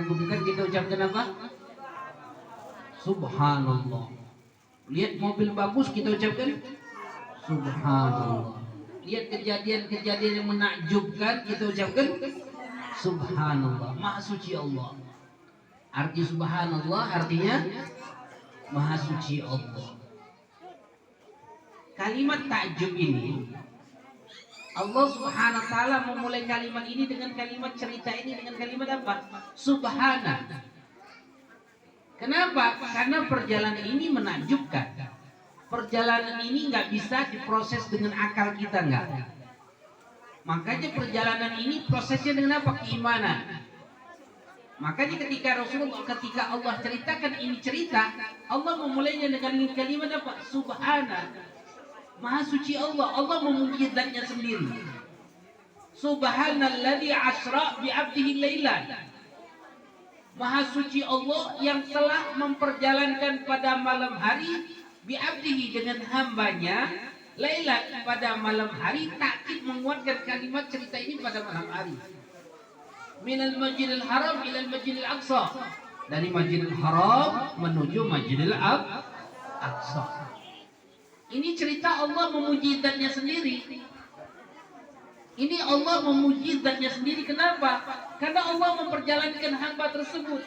mengagumkan kita ucapkan apa? Subhanallah. Lihat mobil bagus kita ucapkan Subhanallah. Lihat kejadian-kejadian yang menakjubkan kita ucapkan Subhanallah. Maha suci Allah. Arti Subhanallah artinya Maha suci Allah. Kalimat takjub ini Allah Subhanahu wa taala memulai kalimat ini dengan kalimat cerita ini dengan kalimat apa? Subhana. Kenapa? Karena perjalanan ini menakjubkan. Perjalanan ini nggak bisa diproses dengan akal kita, nggak. Makanya perjalanan ini prosesnya dengan apa? Keimanan. Makanya ketika Allah ceritakan ini cerita, Allah memulainya dengan kalimat apa? Subhana. Maha suci Allah. Allah memuji zatnya sendiri. Subhanalladzi asra bi 'abdihi lailan. Maha suci Allah yang telah memperjalankan pada malam hari bi 'abdihi dengan hambanya lailan pada malam hari. Takkid menguatkan kalimat cerita ini pada malam hari. Minal Masjidil Haram ilal Masjidil Aqsa. Dari Masjidil Haram menuju Masjidil Aqsa. Ini cerita Allah memuji zatnya sendiri. Ini Allah memuji zatnya sendiri. Kenapa? Karena Allah memperjalankan hamba tersebut.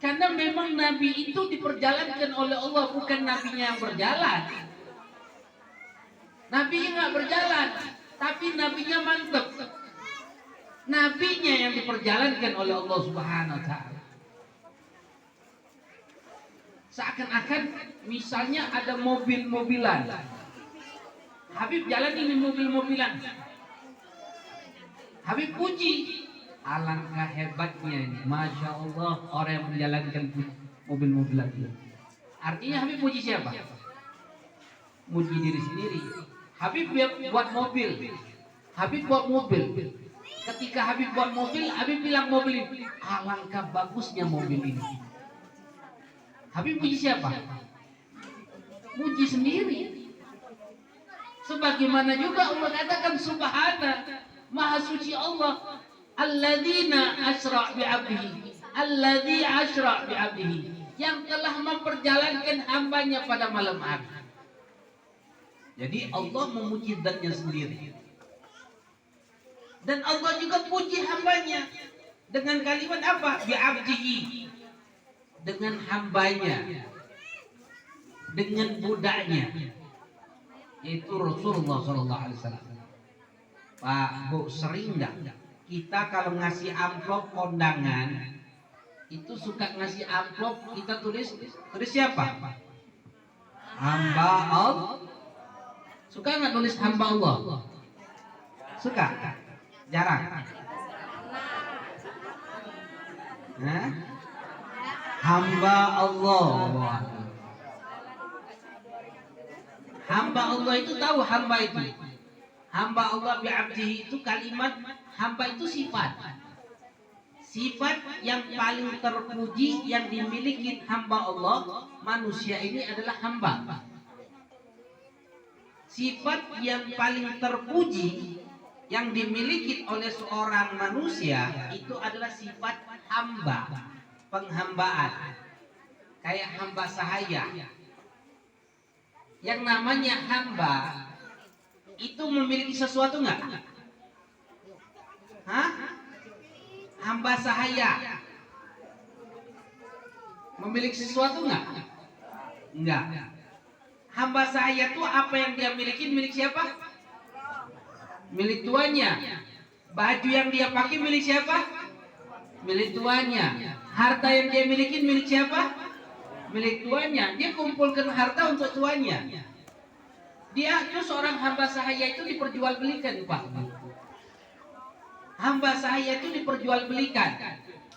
Karena memang Nabi itu diperjalankan oleh Allah, bukan nabinya yang berjalan. Nabinya nggak berjalan, tapi nabinya mantep. Nabinya yang diperjalankan oleh Allah Subhanahu wa taala. Seakan-akan misalnya ada mobil-mobilan. Habib jalan ini mobil-mobilan. Habib puji. Alangkah hebatnya ini. Masya Allah orang yang menjalankan mobil-mobilan itu. Artinya Habib puji siapa? Puji diri sendiri. Habib buat mobil. Habib buat mobil. Ketika Habib buat mobil, Habib bilang mobil ini. Alangkah bagusnya mobil ini. Habib puji siapa? Puji sendiri. Sebagaimana juga Allah katakan Subhana, Maha suci Allah. Alladzina asra' bi 'abdihi. Alladzi asra' bi 'abdihi. Yang telah memperjalankan hambanya pada malam hari. Jadi Allah memuji zatnya sendiri. Dan Allah juga puji hambanya dengan kalimat apa? Bi 'abdihi. Dengan hambanya, dengan budaknya, yaitu Rasulullah SAW. Pak, Bu, sering nggak kita kalau ngasih amplop kondangan itu suka ngasih amplop kita tulis siapa? Hamba Allah. Suka nggak tulis hamba Allah? Suka? Jarang. Hah? Hamba Allah. Hamba Allah itu tahu hamba itu. Hamba Allah bi'abdihi itu kalimat hamba itu sifat. Sifat yang paling terpuji yang dimiliki hamba Allah, manusia ini adalah hamba. Sifat yang paling terpuji yang dimiliki oleh seorang manusia itu adalah sifat hamba. Penghambaan, kayak hamba sahaya. Yang namanya hamba itu memiliki sesuatu nggak? Hah? Hamba sahaya memiliki sesuatu nggak? Enggak. Hamba sahaya itu apa yang dia miliki? Milik siapa? Milik tuannya. Baju yang dia pakai milik siapa? Milik tuannya. Harta yang dia miliki milik siapa? Milik tuannya. Dia kumpulkan harta untuk tuannya. Dia itu seorang hamba sahaya itu diperjualbelikan, Pak. Hamba sahaya itu diperjualbelikan.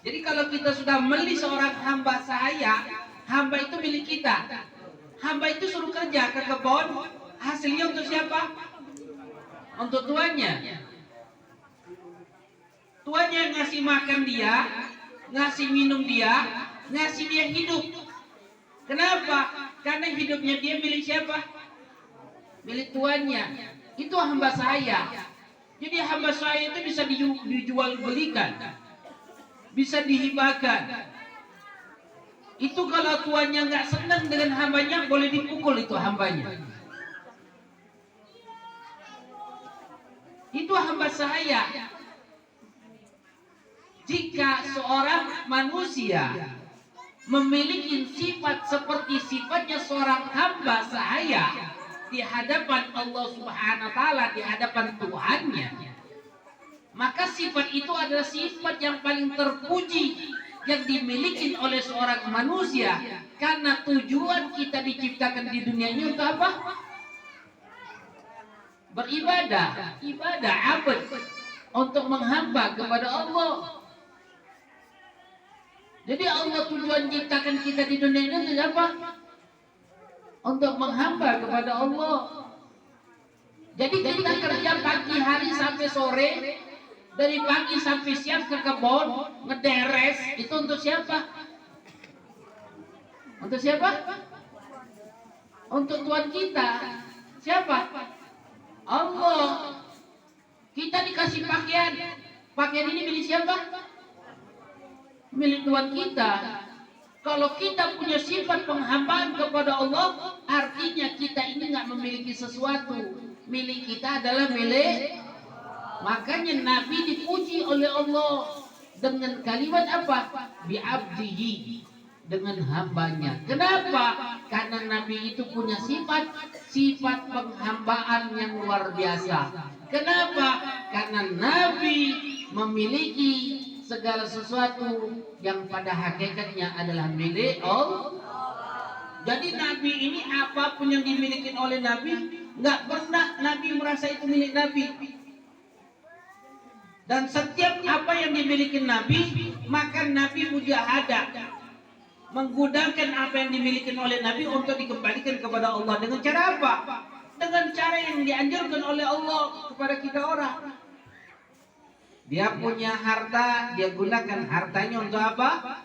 Jadi kalau kita sudah beli seorang hamba sahaya, hamba itu milik kita. Hamba itu suruh kerja ke kebun, hasilnya untuk siapa? Untuk tuannya. Tuannya yang ngasih makan dia, ngasih minum dia, ngasih dia hidup. Kenapa? Karena hidupnya dia milik siapa? Milik tuannya. Itu hamba sahaya. Jadi hamba sahaya itu bisa dijual belikan. bisa dihibahkan. Itu kalau tuannya nggak senang dengan hambanya, boleh dipukul itu hambanya. Itu hamba sahaya. Jika seorang manusia memiliki sifat seperti sifatnya seorang hamba sahaya di hadapan Allah Subhanahu wa taala, di hadapan Tuhannya, maka sifat itu adalah sifat yang paling terpuji yang dimiliki oleh seorang manusia, karena tujuan kita diciptakan di dunia ini untuk apa? Beribadah, ibadah, abad, untuk menghamba kepada Allah. Jadi Allah tujuan ciptakan kita di dunia ini untuk apa? Untuk menghamba kepada Allah. Jadi kita kerja pagi hari sampai sore, dari pagi sampai siang ke kebun ngederes, itu untuk siapa? Untuk siapa? Untuk Tuhan kita. Siapa? Allah. Kita dikasih pakaian. Pakaian ini milik siapa? Milik Tuhan kita. Kalau kita punya sifat penghambaan kepada Allah, artinya kita ini nggak memiliki sesuatu. Milik kita adalah milik. Makanya Nabi dipuji oleh Allah dengan kalimat apa? Bi'abdihi, dengan hambanya. Kenapa? Karena Nabi itu punya sifat penghambaan yang luar biasa. Kenapa? Karena Nabi memiliki segala sesuatu yang pada hakikatnya adalah milik Allah. Jadi Nabi ini apapun yang dimiliki oleh Nabi, nggak pernah Nabi merasa itu milik Nabi. Dan setiap apa yang dimiliki Nabi, maka Nabi mujahadah menggunakan apa yang dimiliki oleh Nabi untuk dikembalikan kepada Allah. Dengan cara apa? Dengan cara yang dianjurkan oleh Allah kepada kita orang. Dia punya harta, dia gunakan hartanya untuk apa?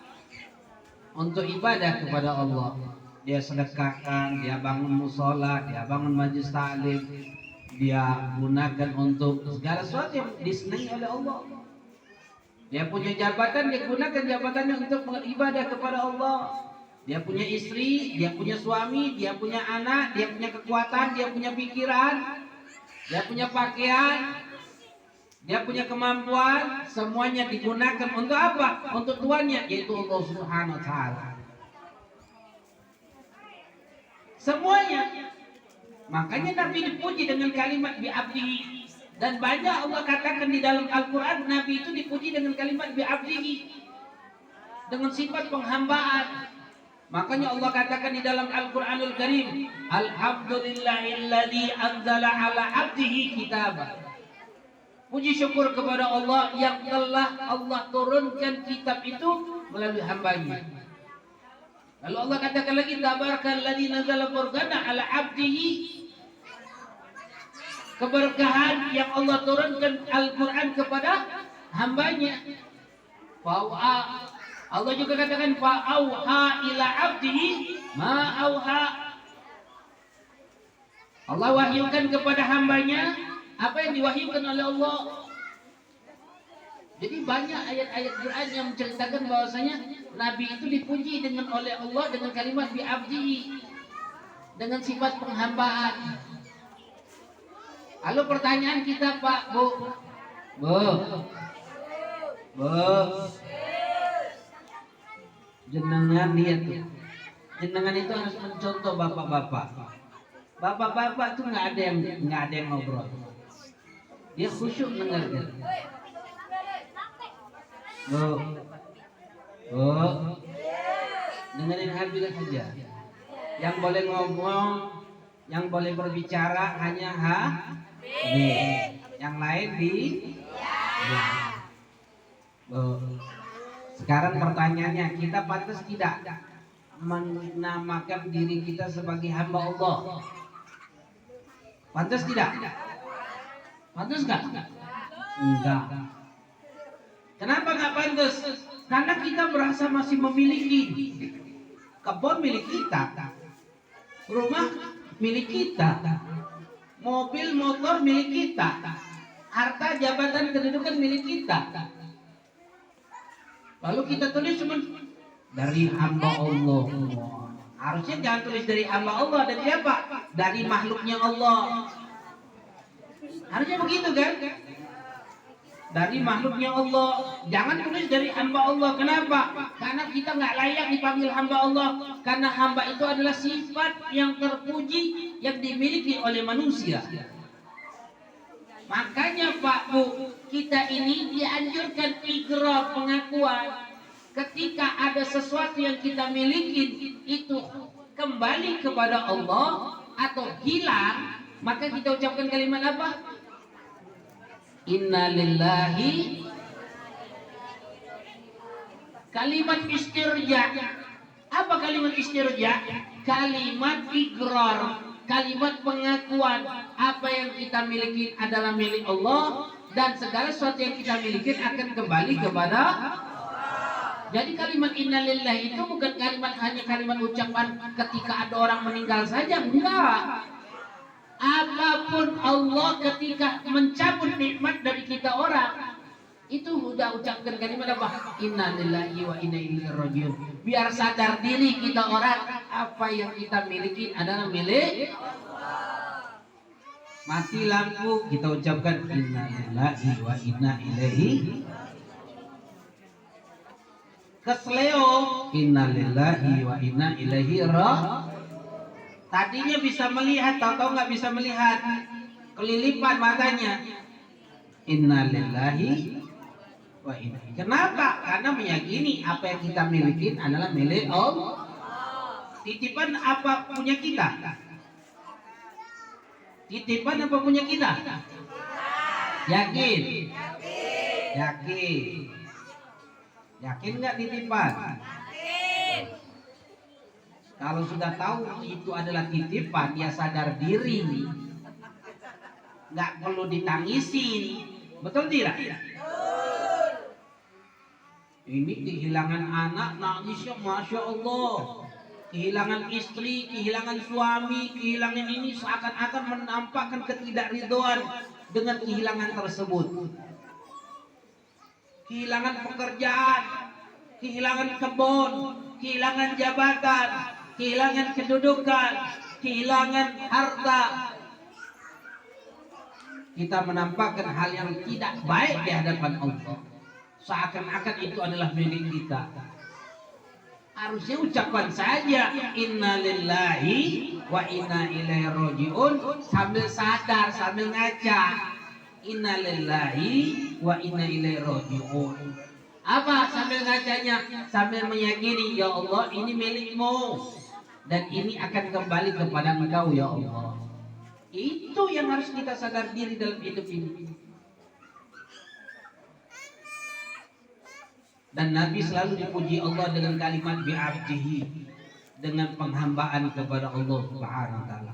Untuk ibadah kepada Allah. Dia sedekahkan, dia bangun musola, dia bangun majlis ta'lim, dia gunakan untuk segala sesuatu yang disenangi oleh Allah. Dia punya jabatan, dia gunakan jabatannya untuk beribadah kepada Allah. Dia punya istri, dia punya suami, dia punya anak, dia punya kekuatan, dia punya pikiran, dia punya pakaian, dia punya kemampuan. Semuanya digunakan untuk apa? Untuk tuannya, yaitu Allah Subhanahu wa taala. Semuanya. Makanya Nabi dipuji dengan kalimat bi'abdihi. Dan banyak Allah katakan di dalam Al-Quran, Nabi itu dipuji dengan kalimat bi'abdihi, dengan sifat penghambaan. Makanya Allah katakan di dalam Al-Quranul Karim, Alhamdulillahilladzi anzala ala abdihi kitabah. Puji syukur kepada Allah yang telah Allah turunkan kitab itu melalui hambanya. Lalu Allah katakan lagi, Tabarakalladzi nazala furqana ala abdihi. Keberkahan yang Allah turunkan Al-Quran kepada hambanya. Allah juga katakan fa'auha ila abdihi ma'auha. Allah wahyukan kepada hambanya apa yang diwahyukan oleh Allah. Jadi banyak ayat-ayat Quran yang menceritakan bahwasanya Nabi itu dipuji oleh Allah dengan kalimat bi'abdihi, dengan sifat penghambaan. Lalu pertanyaan kita, Pak, Bu, jenengan lihat tuh, jenengan itu harus mencontoh bapak-bapak. Bapak-bapak tuh nggak ada yang ngobrol. Dia khusyuk dengarkan. Dengerin habis saja. Yang boleh ngomong, yang boleh berbicara hanya yang lain di Sekarang pertanyaannya, kita pantas tidak menamakan diri kita sebagai hamba Allah? Pantas tidak? Pantas enggak? Enggak. Kenapa enggak pantas? Karena kita merasa masih memiliki. Kebun milik kita, rumah milik kita, mobil motor milik kita, harta jabatan kedudukan milik kita. Lalu kita tulis cuma dari hamba Allah. Harusnya jangan tulis dari hamba Allah, dari siapa? Dari makhluknya Allah. Harusnya begitu kan? Dari makhluknya Allah. Jangan tulis dari hamba Allah. Kenapa? Karena kita nggak layak dipanggil hamba Allah. Karena hamba itu adalah sifat yang terpuji yang dimiliki oleh manusia. Makanya Pak Bu, kita ini dianjurkan ikrar, pengakuan. Ketika ada sesuatu yang kita miliki itu kembali kepada Allah atau hilang, maka kita ucapkan kalimat apa? Inna lillahi. Kalimat istirja. Apa kalimat istirja? Kalimat ikrar, kalimat pengakuan. Apa yang kita miliki adalah milik Allah, dan segala sesuatu yang kita miliki akan kembali kepada. Jadi kalimat innalillahi itu bukan kalimat hanya kalimat ucapan ketika ada orang meninggal saja, enggak. Apapun Allah ketika mencabut nikmat dari kita orang, itu sudah ucapkan kalimat apa? Innalillahi wa inna ilaihi rajiun. Biar sadar diri kita orang, apa yang kita miliki adalah milik Allah. Mati lampu, kita ucapkan innalillahi wa inna ilaihi. Kesleo, innalillahi wa inna ilaihi raji'un. Tadinya bisa melihat, tahu-tahu nggak bisa melihat, kelilipan matanya. Innalillahi wa inna. Kenapa? Karena meyakini apa yang kita miliki adalah milik Allah. Titipan apa punya kita? Titipan apa punya kita? Yakin? Yakin. Yakin nggak titipan? Yakin. Kalau sudah tahu itu adalah titipan, ya sadar diri, nggak perlu ditangisin, betul tidak? Ini kehilangan anak, nangisnya masya Allah, kehilangan istri, kehilangan suami, kehilangan ini seakan-akan menampakkan ketidakridhoan dengan kehilangan tersebut. Kehilangan pekerjaan, kehilangan kebun, kehilangan jabatan, kehilangan kedudukan, kehilangan harta. Kita menampakkan hal yang tidak baik di hadapan Allah, seakan-akan itu adalah milik kita. Harusnya ucapan saja innalillahi wa inna ilaihi raji'un, sambil sadar, sambil ngaca. Innalillahi wa inna ilaihi raji'un. Apa sambil ngacanya? Sambil meyakini, ya Allah ini milikmu dan ini akan kembali kepada Engkau ya Allah. Itu yang harus kita sadar diri dalam hidup ini. Dan Nabi selalu dipuji Allah dengan kalimat bi'abdihi, dengan penghambaan kepada Allah Subhanahu wa taala.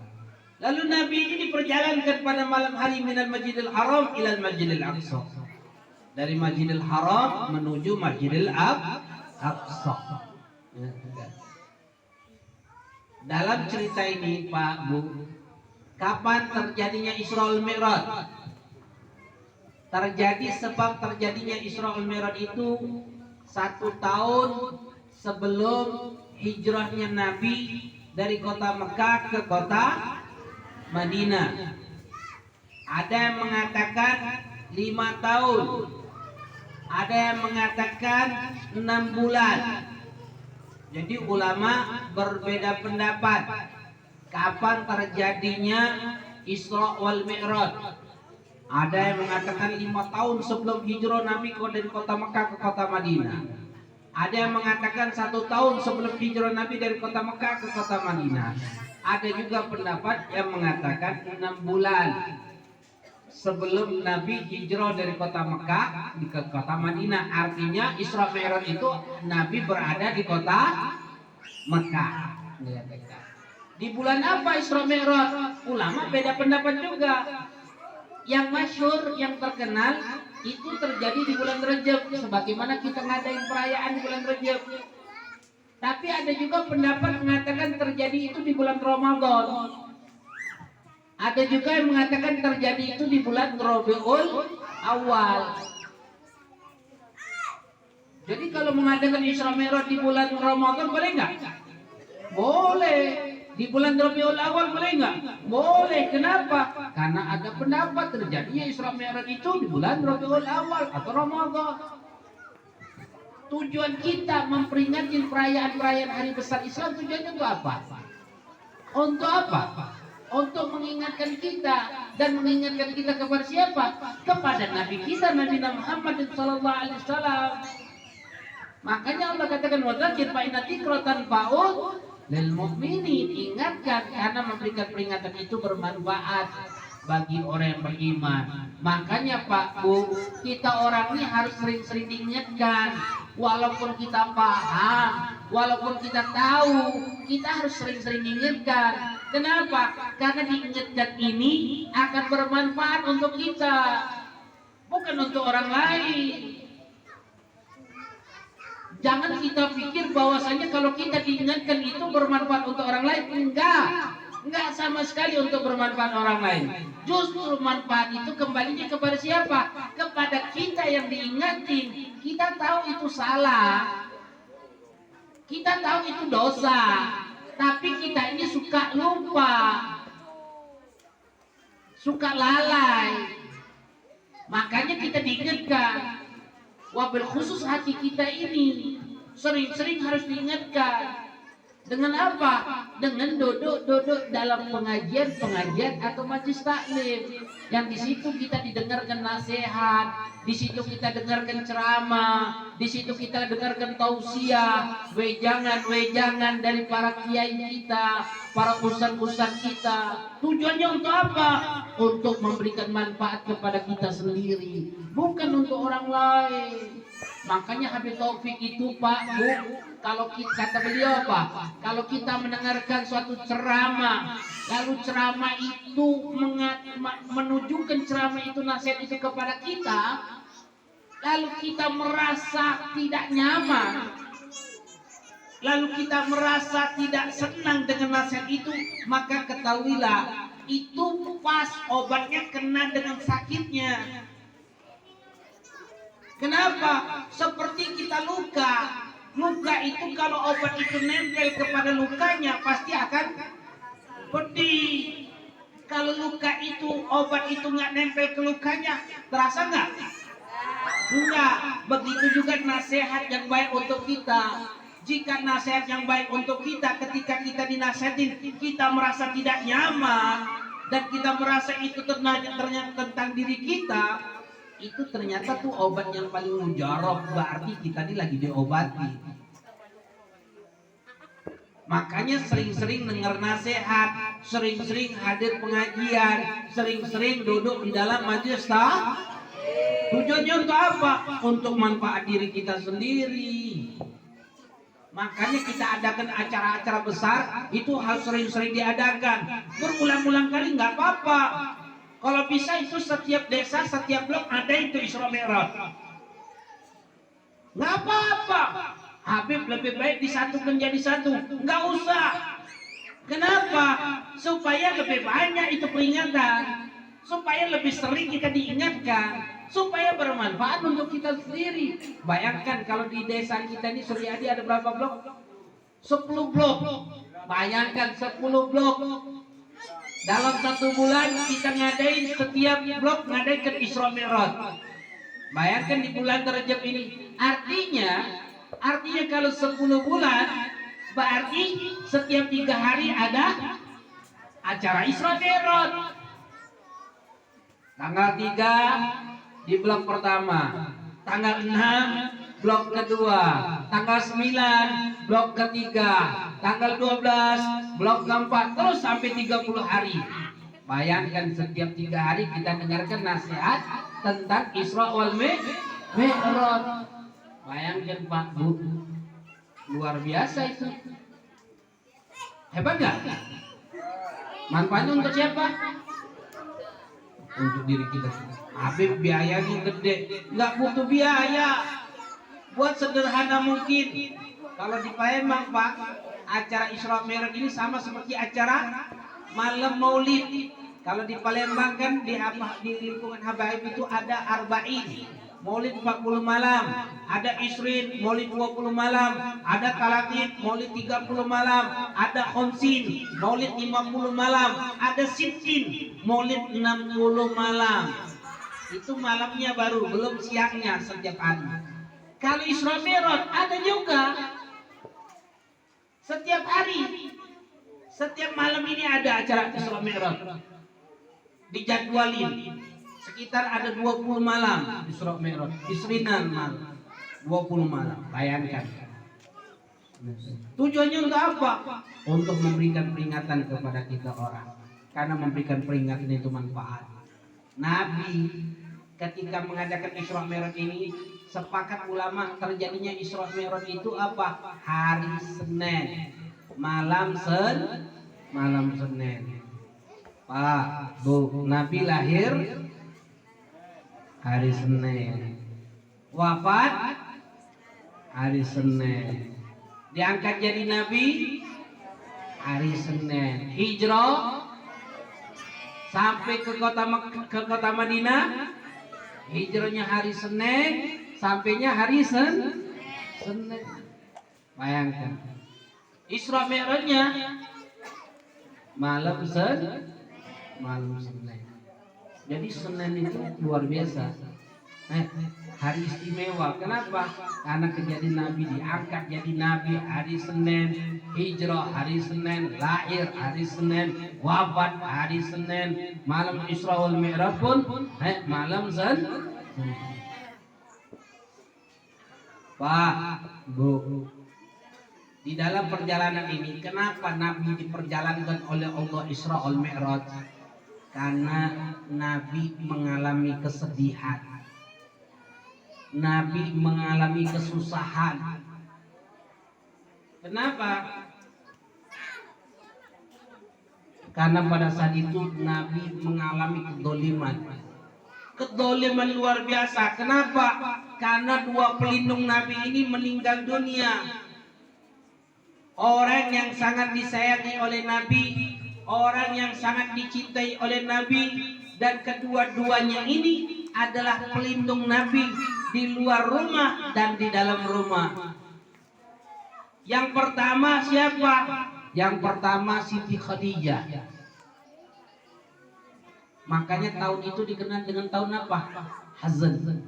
Lalu Nabi ini diperjalankan pada malam hari minal Masjidil Haram ilal Masjidil Aqsa. Dari Masjidil Haram menuju Masjidil Aqsa. Dalam cerita ini Pak Bu, kapan terjadinya Isra Mi'raj? Terjadi sebab terjadinya Isra Mi'raj itu 1 tahun sebelum hijrahnya Nabi dari kota Mekah ke kota Madinah. Ada yang mengatakan 5 tahun, ada yang mengatakan 6 bulan. Jadi ulama berbeda pendapat kapan terjadinya Isra wal Mi'raj. Ada yang mengatakan 5 tahun sebelum hijrah Nabi dari kota Mekah ke kota Madinah. Ada yang mengatakan 1 tahun sebelum hijrah Nabi dari kota Mekah ke kota Madinah. Ada juga pendapat yang mengatakan 6 bulan sebelum Nabi hijrah dari kota Mekah ke kota Madinah. Artinya Isra Mi'raj itu Nabi berada di kota Mekah. Di bulan apa Isra Mi'raj? Ulama beda pendapat juga. Yang masyhur, yang terkenal itu terjadi di bulan Rajab, sebagaimana kita ngadain perayaan di bulan Rajab. Tapi ada juga pendapat mengatakan terjadi itu di bulan Ramadan. Ada juga yang mengatakan terjadi itu di bulan Rabiul Awal. Jadi kalau mengadakan Isra Mi'raj di bulan Ramadan boleh nggak? Boleh. Di bulan Rabiul Awal boleh nggak? Boleh. Kenapa? Karena ada pendapat terjadinya Isra Mi'raj itu di bulan Rabiul Awal atau Ramadan. Tujuan kita memperingati perayaan-perayaan hari besar Islam, tujuannya untuk apa? Untuk apa? Untuk mengingatkan kita, dan mengingatkan kita kepada siapa? Kepada Nabi kita, Nabi Muhammad sallallahu alaihi wasallam. Makanya Allah katakan wadzakir fa inna dzikratan fa'ud lil mu'minin. Ingatkan karena memberikan peringatan itu bermanfaat bagi orang yang beriman. Makanya Pak Bu, kita orang ini harus sering-sering diingatkan. Walaupun kita paham, walaupun kita tahu, kita harus sering-sering diingatkan. Kenapa? Karena diingatkan ini akan bermanfaat untuk kita, bukan untuk orang lain. Jangan kita pikir bahwasanya kalau kita diingatkan itu bermanfaat untuk orang lain. Enggak sama sekali untuk bermanfaat orang lain. Justru manfaat itu kembalinya kepada siapa? Kepada kita yang diingatin. Kita tahu itu salah, kita tahu itu dosa, tapi kita ini suka lupa, suka lalai. Makanya kita diingatkan. Wabil khusus hati kita ini sering-sering harus diingatkan. Dengan apa? Dengan duduk-duduk dalam pengajian atau majlis taklim, yang di situ kita didengarkan nasihat, di situ kita dengarkan ceramah, di situ kita dengarkan tausiah, wejangan dari para kiai kita, para ustaz-ustaz kita. Tujuannya untuk apa? Untuk memberikan manfaat kepada kita sendiri, bukan untuk orang lain. Makanya Habib Taufik itu Pak Bu, kalau kita, kata beliau apa? Kalau kita mendengarkan suatu ceramah, lalu ceramah itu menunjukkan ceramah itu, nasihat itu kepada kita, lalu kita merasa tidak nyaman, lalu kita merasa tidak senang dengan nasihat itu, maka ketahuilah itu pas obatnya kena dengan sakitnya. Kenapa? Seperti kita luka. Luka itu kalau obat itu nempel kepada lukanya pasti akan pedih. Kalau luka itu, obat itu nggak nempel ke lukanya, terasa nggak? Enggak. Begitu juga nasihat yang baik untuk kita. Jika nasihat yang baik untuk kita, ketika kita dinasihatin, kita merasa tidak nyaman, dan kita merasa itu ternyata tentang diri kita, itu ternyata tuh obat yang paling mujarab, berarti kita ini lagi diobati. Makanya sering-sering dengar nasihat, sering-sering hadir pengajian, sering-sering duduk di dalam majelis tak. Tujuannya untuk apa? Untuk manfaat diri kita sendiri. Makanya kita adakan acara-acara besar, itu harus sering-sering diadakan. Berulang-ulang kali nggak apa-apa. Kalau bisa itu setiap desa, setiap blok ada itu Isra Mi'raj. Nggak apa-apa. Habib lebih baik disatukan jadi satu. Nggak usah. Kenapa? Supaya lebih banyak itu peringatan. Supaya lebih sering kita diingatkan. Supaya bermanfaat untuk kita sendiri. Bayangkan kalau di desa kita ini Suryadi ada berapa blok? 10 blok. Bayangkan 10 blok. Dalam 1 bulan kita ngadain setiap blok ngadain Isra Mi'raj. Bayangkan di bulan Rajab ini. Artinya kalau 10 bulan berarti setiap 3 hari ada acara Isra Mi'raj. Tanggal 3 di blok pertama, tanggal 6 blok kedua, tanggal 9 blok ketiga, tanggal 12 blok keempat, terus sampai 30 hari. Bayangkan setiap 3 hari kita dengarkan nasihat tentang Isra wal Mi'raj. Bayangkan Pak Bu, luar biasa itu. Hebat gak? Manfaatnya untuk siapa? Untuk diri kita sendiri. Habib biayanya gede, nggak butuh biaya. Buat sederhana mungkin. Kalau di Palembang Pak, acara Isra Mi'raj ini sama seperti acara malam Maulid. Kalau di Palembang kan di lingkungan Habaib itu ada arba'in, Maulid 40 malam, ada Isrin Maulid 20 malam, ada Talaqit Maulid 30 malam, ada Khomsin Maulid 50 malam, ada Sittin Maulid 60 malam. Itu malamnya baru, belum siangnya setiap hari. Kalau Isra Mi'raj ada juga setiap hari. Setiap malam ini ada acara Isra Mi'raj. Dijadwalin. Sekitar ada 20 malam Isra Mi'raj. Isrinan malam. 20 malam. Bayangkan. Tujuannya untuk apa? Untuk memberikan peringatan kepada kita orang. Karena memberikan peringatan itu manfaat. Nabi ketika mengadakan Isra Mi'raj ini, sepakat ulama terjadinya Isra Mi'raj itu apa? Hari Senin, malam Senin. Pak, Bu, Nabi lahir hari Senin, wafat hari Senin, diangkat jadi Nabi hari Senin, hijrah sampai ke kota Madinah, hijrahnya hari Senin, sampainya hari Senin. Bayangkan. Isra Mi'rajnya malam Senin. Jadi Senin itu luar biasa. Hari istimewa. Kenapa? Karena kejadian Nabi diangkat jadi Nabi hari Senin, hijrah hari Senin, lahir hari Senin, wafat hari Senin, malam Isra wal Mi'raj pun malam Senin. Pak, Bu, di dalam perjalanan ini kenapa Nabi diperjalankan oleh Allah Isra wal Mi'raj? Karena Nabi mengalami kesedihan, Nabi mengalami kesusahan. Kenapa? Karena pada saat itu Nabi mengalami kedoliman luar biasa. Kenapa? Karena dua pelindung Nabi ini meninggal dunia. Orang yang sangat disayangi oleh Nabi, orang yang sangat dicintai oleh Nabi, dan kedua-duanya ini adalah pelindung Nabi di luar rumah dan di dalam rumah. Yang pertama siapa? Yang pertama Siti Khadijah. Makanya tahun itu dikenal dengan tahun apa? Hazan,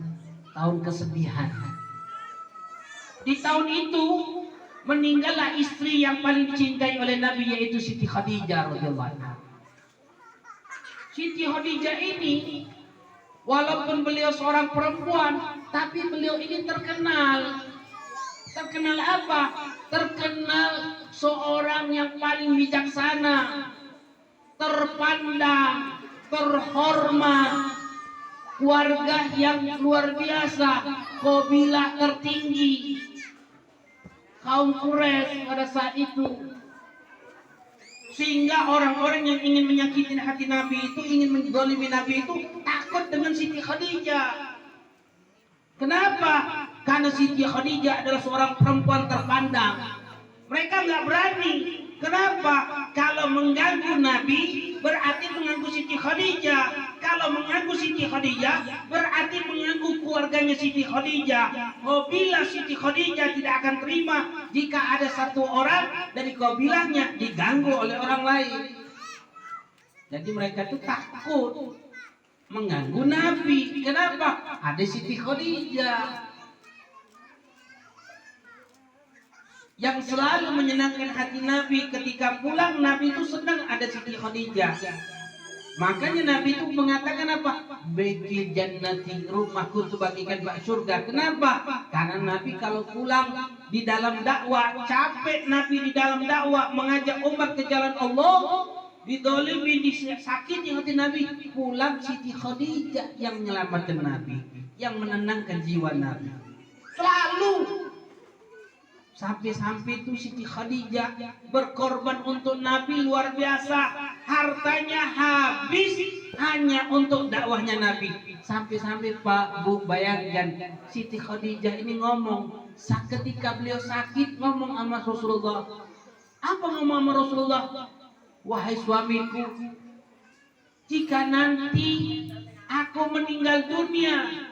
tahun kesedihan. Di tahun itu meninggallah istri yang paling dicintai oleh Nabi, yaitu Siti Khadijah radhiyallahu anha. Siti Khadijah ini walaupun beliau seorang perempuan, tapi beliau ini terkenal. Terkenal apa? Terkenal seorang yang paling bijaksana, terpandang, terhormat, keluarga yang luar biasa, kabilah tertinggi kaum Quraisy pada saat itu. Sehingga orang-orang yang ingin menyakiti hati Nabi itu, ingin menzalimi Nabi itu, takut dengan Siti Khadijah. Kenapa? Karena Siti Khadijah adalah seorang perempuan terpandang. Mereka nggak berani. Kenapa? Kalau mengganggu Nabi berarti mengganggu Siti Khadijah. Kalau mengganggu Siti Khadijah berarti mengganggu keluarganya Siti Khadijah. Kabilah Siti Khadijah tidak akan terima jika ada satu orang dari kabilahnya diganggu oleh orang lain. Jadi mereka itu takut mengganggu Nabi. Kenapa? Ada Siti Khadijah yang selalu menyenangkan hati Nabi. Ketika pulang Nabi itu senang ada Siti Khadijah. Makanya Nabi itu mengatakan apa? Baiti jannati, rumahku itu bagikan bak surga. Kenapa? Karena Nabi kalau pulang di dalam dakwah, capek Nabi di dalam dakwah mengajak umat ke jalan Allah, didolimi, disakiti hati Nabi, pulang Siti Khadijah yang menyelamatkan Nabi, yang menenangkan jiwa Nabi. Selalu sampai-sampai itu Siti Khadijah berkorban untuk Nabi luar biasa. Hartanya habis hanya untuk dakwahnya Nabi. Sampai-sampai Pak, Bu, bayangkan Siti Khadijah ini ngomong ketika beliau sakit, ngomong sama Rasulullah. Apa ngomong sama Rasulullah? Wahai suamiku, jika nanti aku meninggal dunia,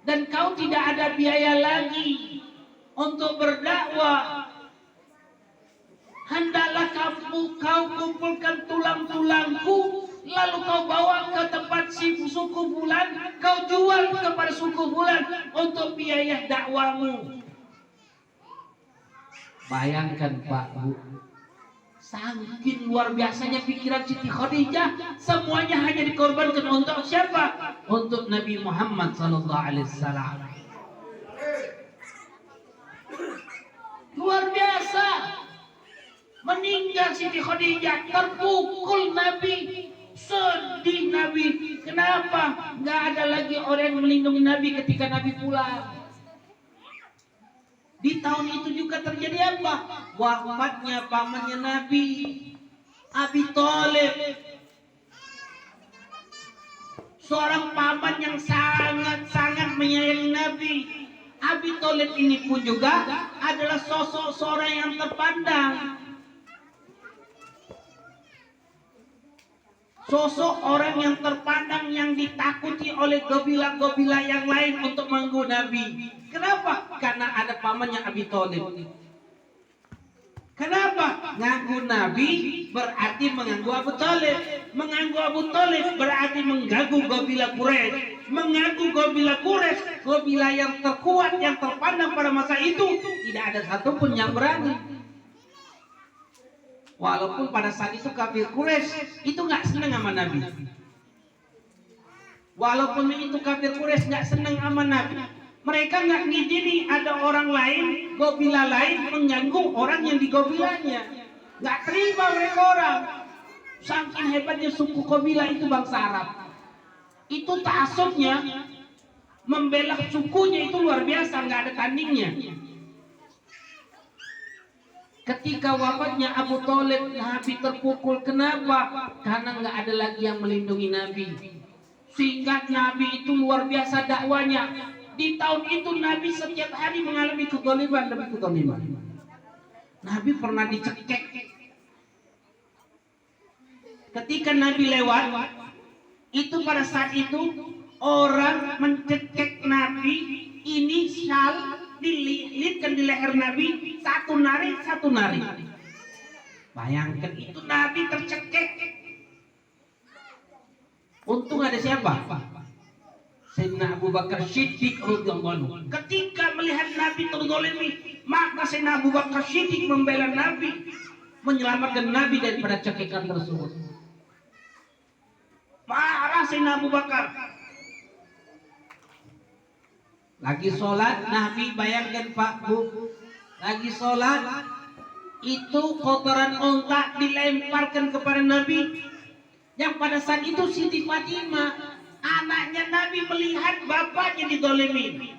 dan kau tidak ada biaya lagi untuk berdakwah. Hendaklah kau kumpulkan tulang-tulangku, lalu kau bawa ke tempat suku fulan, kau jual kepada suku fulan untuk biaya dakwamu. Bayangkan Pak Bu, saking luar biasanya pikiran Siti Khadijah, semuanya hanya dikorbankan untuk siapa? Untuk Nabi Muhammad SAW. Luar biasa. Meninggal Siti Khadijah, terpukul Nabi, sedih Nabi. Kenapa? Nggak ada lagi orang yang melindungi Nabi ketika Nabi pulang. Di tahun itu juga terjadi apa? Wafatnya pamannya Nabi, Abi Thalib. Seorang paman yang sangat-sangat menyayangi Nabi. Abi Thalib ini pun juga adalah sosok seorang yang terpandang. Sosok orang yang terpandang yang ditakuti oleh gobila-gobila yang lain untuk mengganggu Nabi. Kenapa? Karena ada pamannya Abi Thalib. Kenapa? Mengganggu Nabi berarti mengganggu Abu Thalib. Mengganggu Abu Thalib berarti mengganggu gobila Quraisy. Mengganggu gobila Quraisy, gobila yang terkuat, yang terpandang pada masa itu, tidak ada satupun yang berani. Walaupun pada saat itu kafir Quraisy itu nggak senang sama Nabi. Walaupun itu kafir Quraisy nggak senang sama Nabi, mereka nggak ngizini ada orang lain, gobila lain mengganggu orang yang di gobilanya. Nggak terima mereka orang. Saking hebatnya suku gobila itu bangsa Arab. Itu ta'assubnya, membela sukunya itu luar biasa, nggak ada tandingnya. Ketika wafatnya Abu Thalib, Nabi terpukul. Kenapa? Karena nggak ada lagi yang melindungi Nabi. Sehingga Nabi itu luar biasa dakwanya. Di tahun itu Nabi setiap hari mengalami kezaliman demi kezaliman. Nabi pernah dicekek. Ketika Nabi lewat, itu pada saat itu orang mencekek Nabi, inisial dililitkan di leher Nabi, satu nari. Bayangkan itu Nabi tercekek. Untung ada siapa? Sayyidina Abu Bakar Siddiq radhiyallahu anhu. Ketika melihat Nabi terzalimi, maka Sayyidina Abu Bakar Siddiq membela Nabi, menyelamatkan Nabi daripada cekekan tersebut. Marah Sayyidina Abu Bakar. Lagi sholat, Nabi, bayangkan Pak Bu, lagi sholat, itu kotoran onta dilemparkan kepada Nabi. Yang pada saat itu Siti Fatimah, anaknya Nabi, melihat bapaknya dizalimi.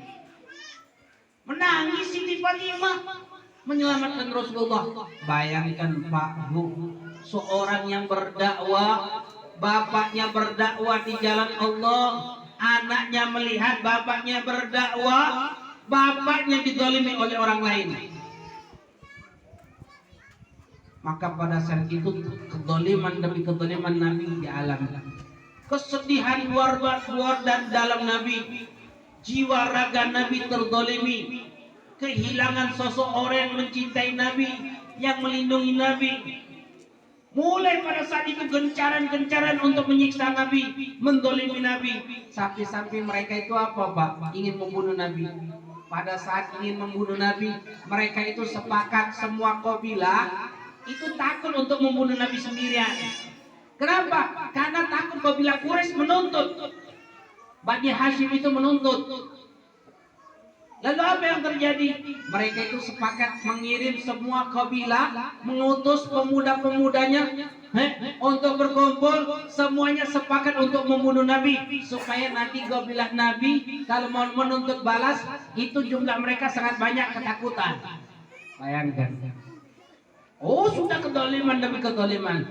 Menangis Siti Fatimah, menyelamatkan Rasulullah. Bayangkan Pak Bu, seorang yang berdakwah, bapaknya berdakwah di jalan Allah, anaknya melihat bapaknya berdakwah, bapaknya dizalimi oleh orang lain. Maka pada saat itu kezaliman demi kezaliman Nabi dialami. Kesedihan luar dan dalam Nabi. Jiwa raga Nabi terzalimi. Kehilangan sosok orang yang mencintai Nabi, yang melindungi Nabi. Mulai pada saat itu gencaran-gencaran untuk menyiksa Nabi, menzalimi Nabi. Sampai-sampai mereka itu apa Pak? Ingin membunuh Nabi. Pada saat ingin membunuh Nabi, mereka itu sepakat, semua kabilah itu takut untuk membunuh Nabi sendirian. Kenapa? Karena takut kabilah Quraisy menuntut. Bani Hashim itu menuntut. Lalu apa yang terjadi? Mereka itu sepakat mengirim semua kabilah, mengutus pemuda-pemudanya untuk berkumpul. Semuanya sepakat untuk membunuh Nabi, supaya nanti kabilah Nabi kalau mau menuntut balas, itu jumlah mereka sangat banyak, ketakutan. Bayangkan. Oh, sudah kezaliman demi kezaliman.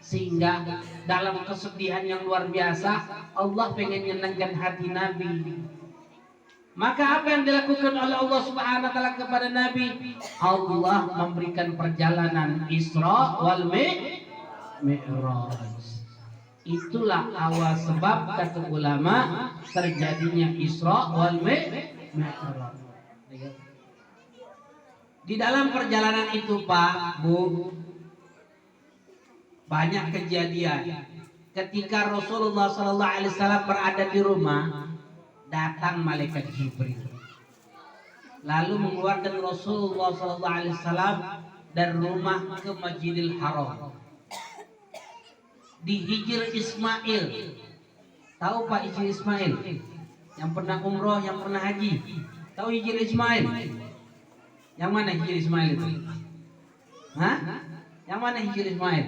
Sehingga dalam kesedihan yang luar biasa, Allah pengen menyenangkan hati Nabi. Maka apa yang dilakukan oleh Allah Subhanahu wa taala kepada Nabi? Allah memberikan perjalanan Isra wal Mi'raj. Itulah awal sebab kata ulama terjadinya Isra wal Mi'raj. Di dalam perjalanan itu Pak, Bu, banyak kejadian. Ketika Rasulullah SAW berada di rumah, datang malaikat Jibril, lalu mengeluarkan Rasulullah SAW dari rumah ke Masjidil Haram. Di Hijr Ismail, tahu Pak Hijr Ismail? Yang pernah umroh, yang pernah haji, tahu Hijr Ismail? Yang mana Hijr Ismail itu? Hah? Yang mana Hijr Ismail?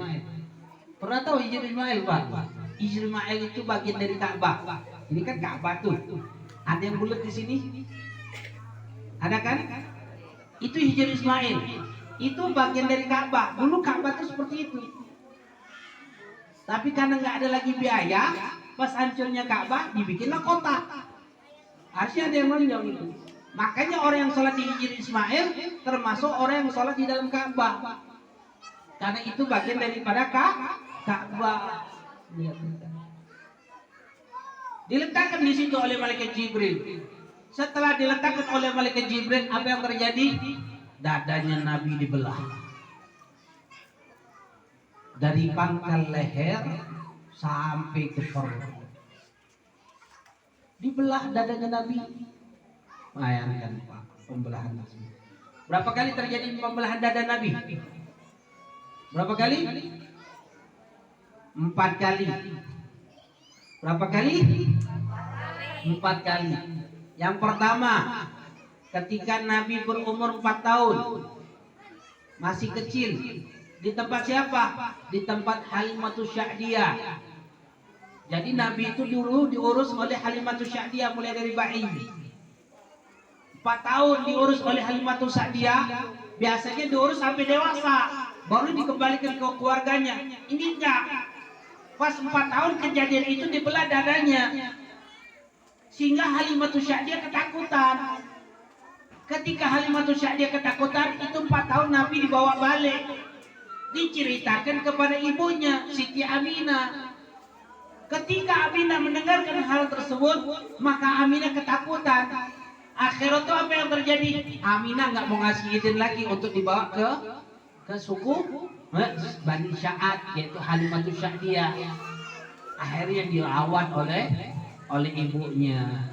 Pernah tahu Hijr Ismail Pak? Hijr Ismail itu bagian dari Ka'bah. Ini kan Ka'bah tuh. Ada yang bulat di sini? Ada kan? Itu Hijr Ismail. Itu bagian dari Ka'bah. Dulu Ka'bah itu seperti itu. Tapi karena nggak ada lagi biaya, pas hancurnya Ka'bah dibikinlah kota. Harusnya ada yang menonjol itu. Makanya orang yang sholat di Hijr Ismail termasuk orang yang sholat di dalam Ka'bah. Karena itu bagian daripada Ka'bah. Diletakkan di situ oleh malaikat Jibril. Setelah diletakkan oleh malaikat Jibril, apa yang terjadi? Dadanya Nabi dibelah. Dari pangkal leher sampai ke perut. Dibelah dadanya Nabi. Bayangkan Pak, pembelahan Nabi. Berapa kali terjadi pembelahan dada Nabi? Berapa kali? 4 kali. Berapa kali? 4 kali. Yang pertama, ketika Nabi berumur 4 tahun, masih kecil. Di tempat siapa? Di tempat Halimatus Sya'diyah. Jadi Nabi itu dulu diurus oleh Halimatus Sya'diyah mulai dari bayi. 4 tahun diurus oleh Halimatus Sya'diyah. Biasanya diurus sampai dewasa, baru dikembalikan ke keluarganya. Ini enggak. Pas 4 tahun kejadian itu dibelah dadanya, sehingga Halimatus Sya'diyah ketakutan. Ketika Halimatus Sya'diyah ketakutan, itu 4 tahun Nabi dibawa balik. Diceritakan kepada ibunya Siti Aminah. Ketika Aminah mendengarkan hal tersebut, maka Aminah ketakutan. Akhirnya itu apa yang terjadi? Aminah nggak mau ngasih izin lagi untuk dibawa ke suku Bani Sya'ad, yaitu Halimatus Sya'diyah. Akhirnya dirawat oleh ibunya.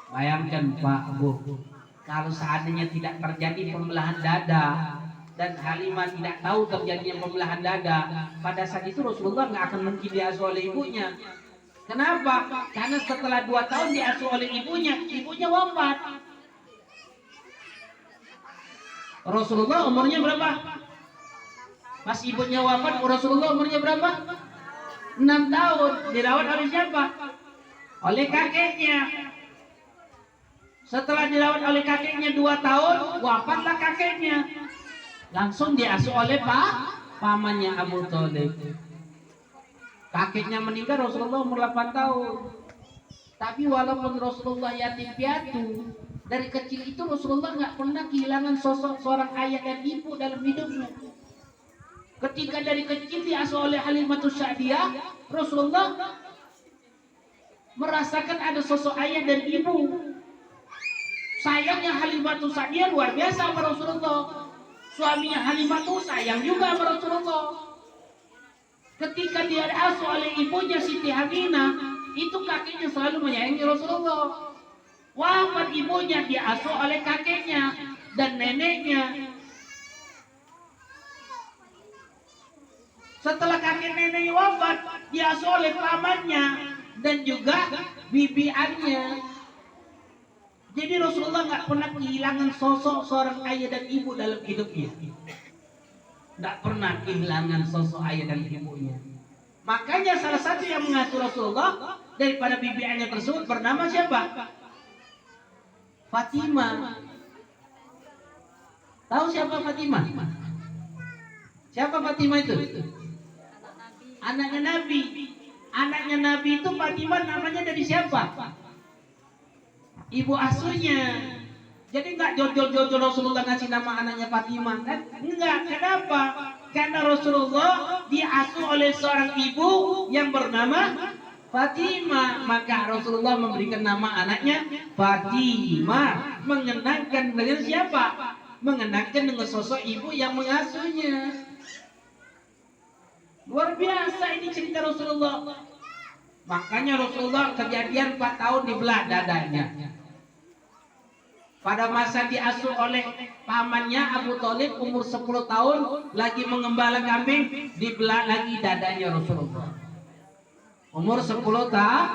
Bayangkan Pak, Bu, kalau seandainya tidak terjadi pembelahan dada dan Halimah tidak tahu terjadinya pembelahan dada, pada saat itu Rasulullah nggak akan mungkin diasuh oleh ibunya. Kenapa? Karena setelah 2 tahun diasuh oleh ibunya wafat. Rasulullah umurnya berapa? Pas ibunya wafat, Rasulullah umurnya berapa? 6 tahun. Dirawat oleh siapa? Oleh kakeknya. Setelah dirawat oleh kakeknya 2 tahun, wafatlah kakeknya. Langsung diasuh oleh pamannya Abu Thalib. Kakeknya meninggal Rasulullah umur 8 tahun. Tapi walaupun Rasulullah yatim piatu, dari kecil itu Rasulullah nggak pernah kehilangan sosok seorang ayah dan ibu dalam hidupnya. Ketika dari kecil diasuh oleh Halimatus Sya'diyah, Rasulullah merasakan ada sosok ayah dan ibu. Sayangnya Halimatus Sya'diyah luar biasa sama Rasulullah. Suaminya Halimah tuh sayang juga sama Rasulullah. Ketika dia diasuh oleh ibunya Siti Aminah, itu kakeknya selalu menyayangi Rasulullah. Wafat ibunya, diasuh oleh kakeknya dan neneknya. Setelah kakek neneknya wafat, diasuh oleh pamannya dan juga bibiannya. Jadi Rasulullah nggak pernah kehilangan sosok seorang ayah dan ibu dalam hidupnya. Nggak pernah kehilangan sosok ayah dan ibunya. Makanya salah satu yang mengasuh Rasulullah daripada bibiannya tersebut bernama siapa? Fatimah. Tahu siapa Fatimah? Siapa Fatimah itu? Anaknya Nabi. Anaknya Nabi itu Fatimah namanya dari siapa? Ibu asuhnya. Jadi nggak jojol-jojol Rasulullah ngasih nama anaknya Fatimah kan? Enggak. Kenapa? Karena Rasulullah diasuh oleh seorang ibu yang bernama Fatimah, maka Rasulullah memberikan nama anaknya Fatimah, mengenangkan dengan siapa? Mengenangkan dengan sosok ibu yang mengasuhnya. Luar biasa ini cerita Rasulullah. Makanya Rasulullah kejadian 4 tahun dibelah dadanya. Pada masa diasuh oleh pamannya Abu Thalib umur 10 tahun lagi mengembala kambing, dibelah lagi dadanya Rasulullah. Umur 10 tahun.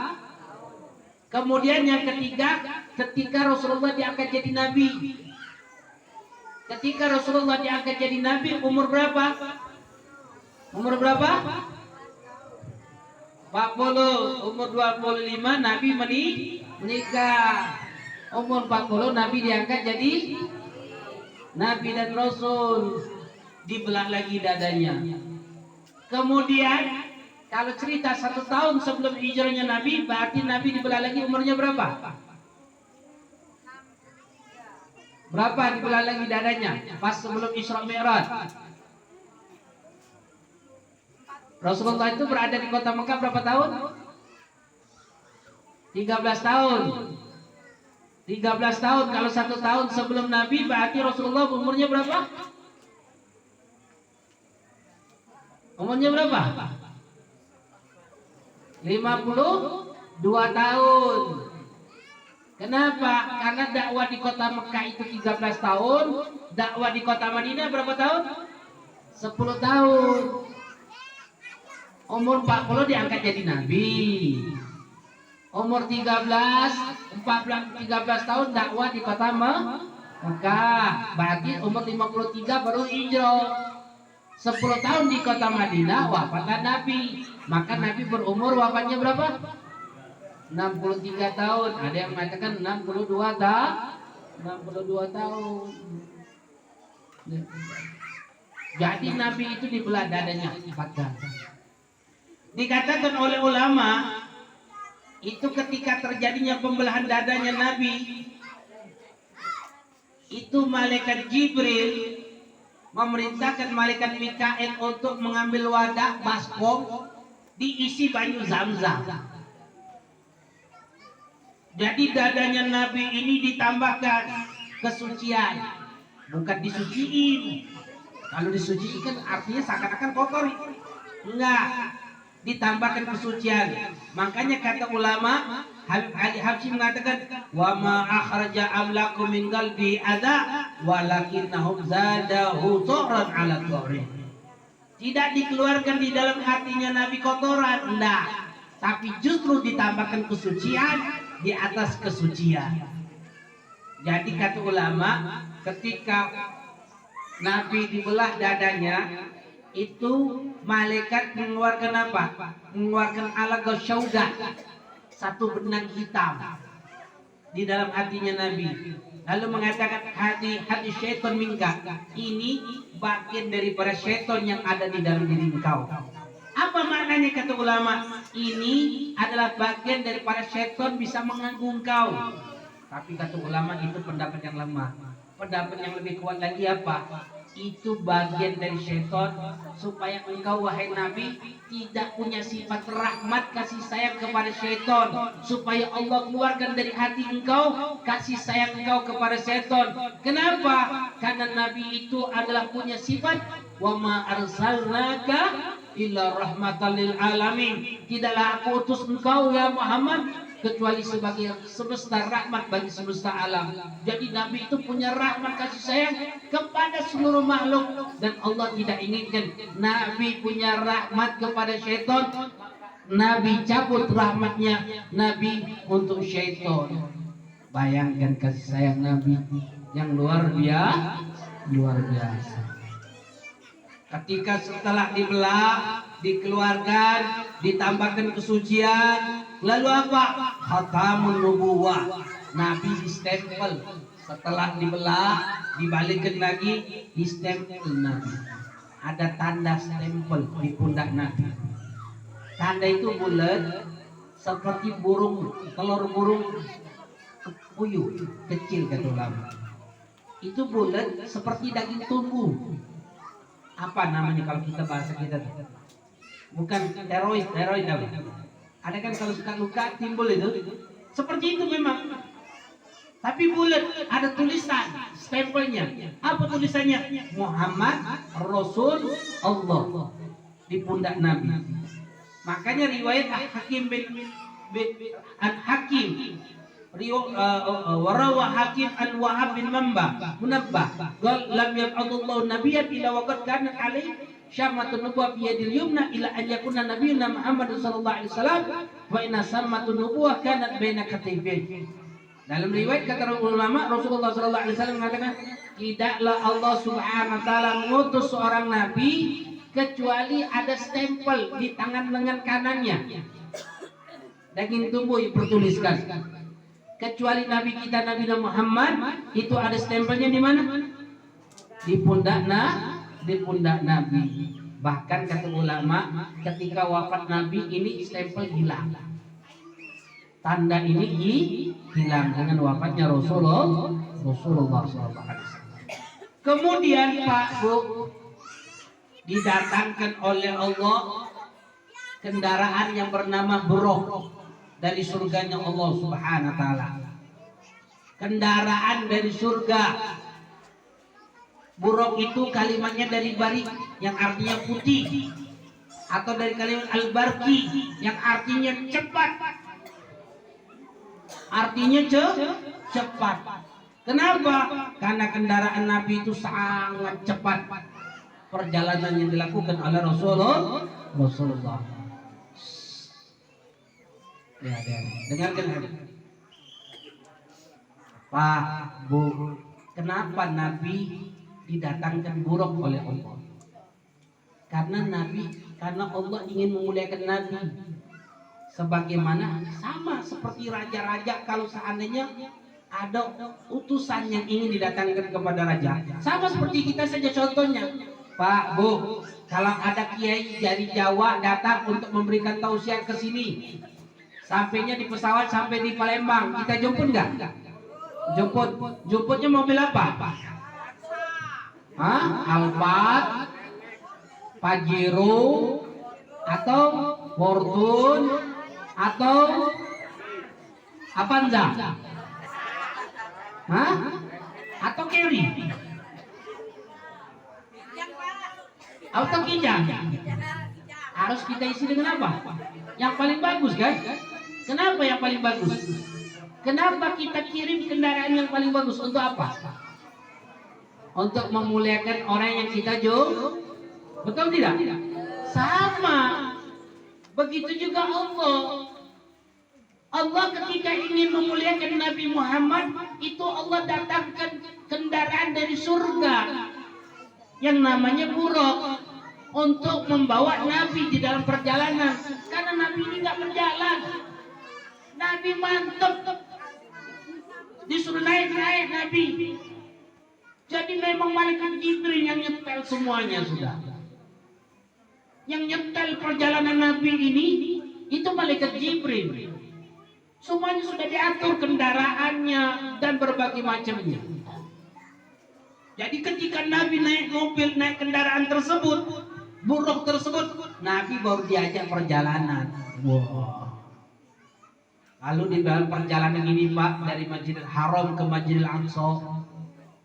Kemudian yang ketiga, ketika Rasulullah diangkat jadi nabi. Ketika Rasulullah diangkat jadi nabi umur berapa? Umur berapa? 40. Umur 25 Nabi menikah. Umur 40 Nabi diangkat jadi Nabi dan Rasul. Dibelah lagi dadanya. Kemudian kalau cerita 1 tahun sebelum hijrahnya Nabi, berarti Nabi dibelah lagi umurnya berapa? Berapa dibelah lagi dadanya? Pas sebelum Isra Mi'raj. Rasulullah itu berada di kota Mekah berapa tahun? 13 tahun. 13 tahun. Kalau 1 tahun sebelum Nabi berarti Rasulullah umurnya berapa? Umurnya berapa? 52 tahun. Kenapa? Karena dakwah di kota Mekah itu 13 tahun, dakwah di kota Madinah berapa tahun? 10 tahun. Umur 40 diangkat jadi nabi. Umur 13 tahun dakwah di kota Mekah. Berarti umur 53 baru hijrah. 10 tahun di kota Madinah wafatlah Nabi. Maka Nabi berumur wafatnya berapa? 63 tahun. Ada yang mengatakan 62 tahun. Jadi Nabi itu dibelah dadanya 4 kali. Dikatakan oleh ulama itu ketika terjadinya pembelahan dadanya Nabi, itu malaikat Jibril memerintahkan malaikat Mikail untuk mengambil wadah baskom diisi banyu Zam-Zam. Jadi dadanya Nabi ini ditambahkan kesucian, bukan disuciin. Kalau disuciin kan artinya seakan-akan kotor. Enggak, ditambahkan kesucian. Makanya kata ulama Habib Ali Habsyi mengatakan wa ma akhraja amlaku min qalbi adza walakinnahum zadahu turan ala turin. Tidak dikeluarkan di dalam hatinya Nabi kotoran, enggak, tapi justru ditambahkan kesucian di atas kesucian. Jadi kata ulama ketika Nabi dibelah dadanya itu malaikat mengeluarkan apa? Mengeluarkan alaga syaudah, satu benang hitam di dalam hatinya Nabi. Lalu mengatakan hati syaitan minka, ini bagian daripada syaitan yang ada di dalam diri engkau. Apa maknanya kata ulama? Ini adalah bagian daripada syaitan bisa mengganggu engkau. Tapi kata ulama itu pendapat yang lemah. Pendapat yang lebih kuat lagi apa? Itu bagian dari syaitan supaya engkau wahai Nabi tidak punya sifat rahmat kasih sayang kepada syaitan, supaya Allah keluarkan dari hati engkau kasih sayang engkau kepada syaitan. Kenapa? Karena Nabi itu adalah punya sifat wa ma arsalnaka illa rahmatan lil alamin. Tidaklah aku utus engkau ya Muhammad kecuali sebagai semesta rahmat bagi semesta alam. Jadi Nabi itu punya rahmat kasih sayang kepada seluruh makhluk, dan Allah tidak inginkan Nabi punya rahmat kepada syaitan. Nabi cabut rahmatnya Nabi untuk syaitan. Bayangkan kasih sayang Nabi yang luar biasa. Ketika setelah dibelah, dikeluarkan, ditambahkan kesucian, lalu apa? Khatamun nubuwah. Nabi distempel. Setelah dibelah, dibalikkan lagi, distempel Nabi. Ada tanda stempel di pundak Nabi. Tanda itu bulat seperti telur burung puyuh kecil kata ulama. Itu bulat seperti daging tumbuh. Apa namanya kalau kita bahasa kita tuh? Bukan teroid apa? Ada kan kalau suka luka timbul itu. Seperti itu memang. Tapi bulat, ada tulisan, stempelnya. Apa tulisannya? Muhammad Rasul Allah di pundak Nabi. Makanya riwayat Hakim bin Hakim warawa Hakim an Wahab bin Munabbah qala lam yab'athallahu nabiyyan illa waqad kana alaihi syammatun nubuwah fi yadil yumna ila an yakuna nabiyyuna Muhammad sallallahu alaihi wasallam wa inna sammatun nubuwah kanat baina katifaihi. Dalam riwayat kata ulama Rasulullah sallallahu alaihi wasallam mengatakan tidaklah Allah Subhanahu wa taala mengutus seorang nabi kecuali ada stempel di tangan lengan kanannya. Daging tubuh dipertuliskan. Kecuali nabi kita Nabi Muhammad itu ada stempelnya di mana? Di pundak Nabi. Bahkan kata ulama ketika wafat Nabi ini stempel hilang. Tanda ini hilang dengan wafatnya Rasulullah SAW. Kemudian Pak Bu, didatangkan oleh Allah kendaraan yang bernama Buraq dari surganya Allah Subhanahu wa taala. Kendaraan dari surga. Buraq itu kalimatnya dari barik yang artinya putih, atau dari kalimat al-barki yang artinya cepat. Artinya cepat. Kenapa? Karena kendaraan Nabi itu sangat cepat. Perjalanan yang dilakukan oleh Rasulullah. Ya, dengarkan. Pak, Bu, kenapa Nabi didatangkan Buraq oleh Allah? Karena Allah ingin memuliakan Nabi. Sebagaimana sama seperti raja-raja kalau seandainya ada utusan yang ingin didatangkan kepada raja. Sama seperti kita saja contohnya. Pak, Bu, kalau ada kiai dari Jawa datang untuk memberikan tausiah ke sini, sampainya di pesawat sampai di Palembang, kita jemput nggak? Jemputnya mobil apa? Alphard, Pajero, atau Fortune, atau Avanza? Atau Carry? Atau Kijang? Harus kita isi dengan apa? Yang paling bagus kan? Kenapa yang paling bagus? Kenapa kita kirim kendaraan yang paling bagus? Untuk apa? Untuk memuliakan orang yang kita jauh. Betul tidak? Sama. Begitu juga Allah ketika ingin memuliakan Nabi Muhammad, itu Allah datangkan kendaraan dari surga yang namanya Buraq untuk membawa Nabi di dalam perjalanan. Karena Nabi ini nggak berjalan, Nabi mantep, disuruh naik Nabi. Jadi memang malaikat Jibril yang nyetel semuanya sudah. Yang nyetel perjalanan Nabi ini itu malaikat Jibril. Semuanya sudah diatur kendaraannya dan berbagai macamnya. Jadi ketika Nabi naik mobil, naik kendaraan tersebut, Buraq tersebut, Nabi baru diajak perjalanan. Wow. Lalu di dalam perjalanan ini Pak, dari Masjidil Haram ke Masjidil Aqsa,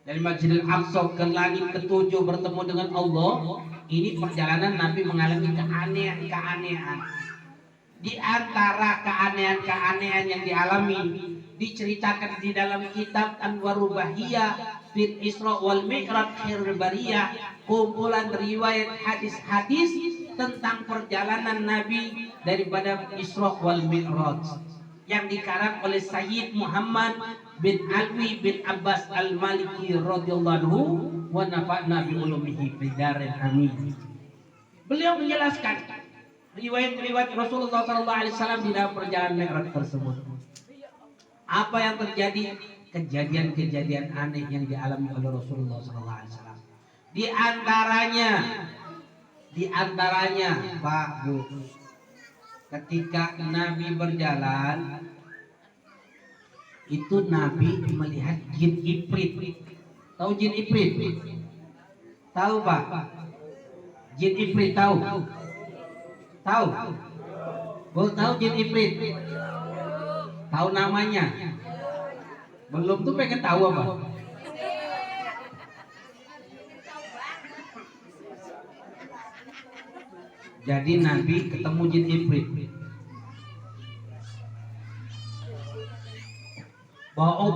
dari Masjidil Aqsa ke langit ketujuh bertemu dengan Allah. Ini perjalanan Nabi mengalami keanehan. Di antara keanehan yang dialami diceritakan di dalam kitab Anwarul Bahiyah fil Isra wal Mi'raj Khairul Bariyah, kumpulan riwayat hadis-hadis tentang perjalanan Nabi daripada Isra wal Mi'raj yang dikarang oleh Sayyid Muhammad bin Alwi bin Abbas Al-Maliki radhiyallahu anhu wa nafa'na bi ulumihi fid dharain amin. Beliau menjelaskan riwayat-riwayat Rasulullah SAW di dalam perjalanan Mi'raj tersebut. Apa yang terjadi? Kejadian-kejadian aneh yang dialami oleh Rasulullah SAW. Di antaranya, Pak Bu, ketika Nabi berjalan, itu Nabi melihat jin Ifrit. Tahu jin Ifrit? Tahu Pak? Jin Ifrit tahu? Tahu? Bu tahu jin Ifrit? Tahu namanya? Belum tuh pengen tahu apa? Jadi Nabi ketemu jin Ifrit. Bawa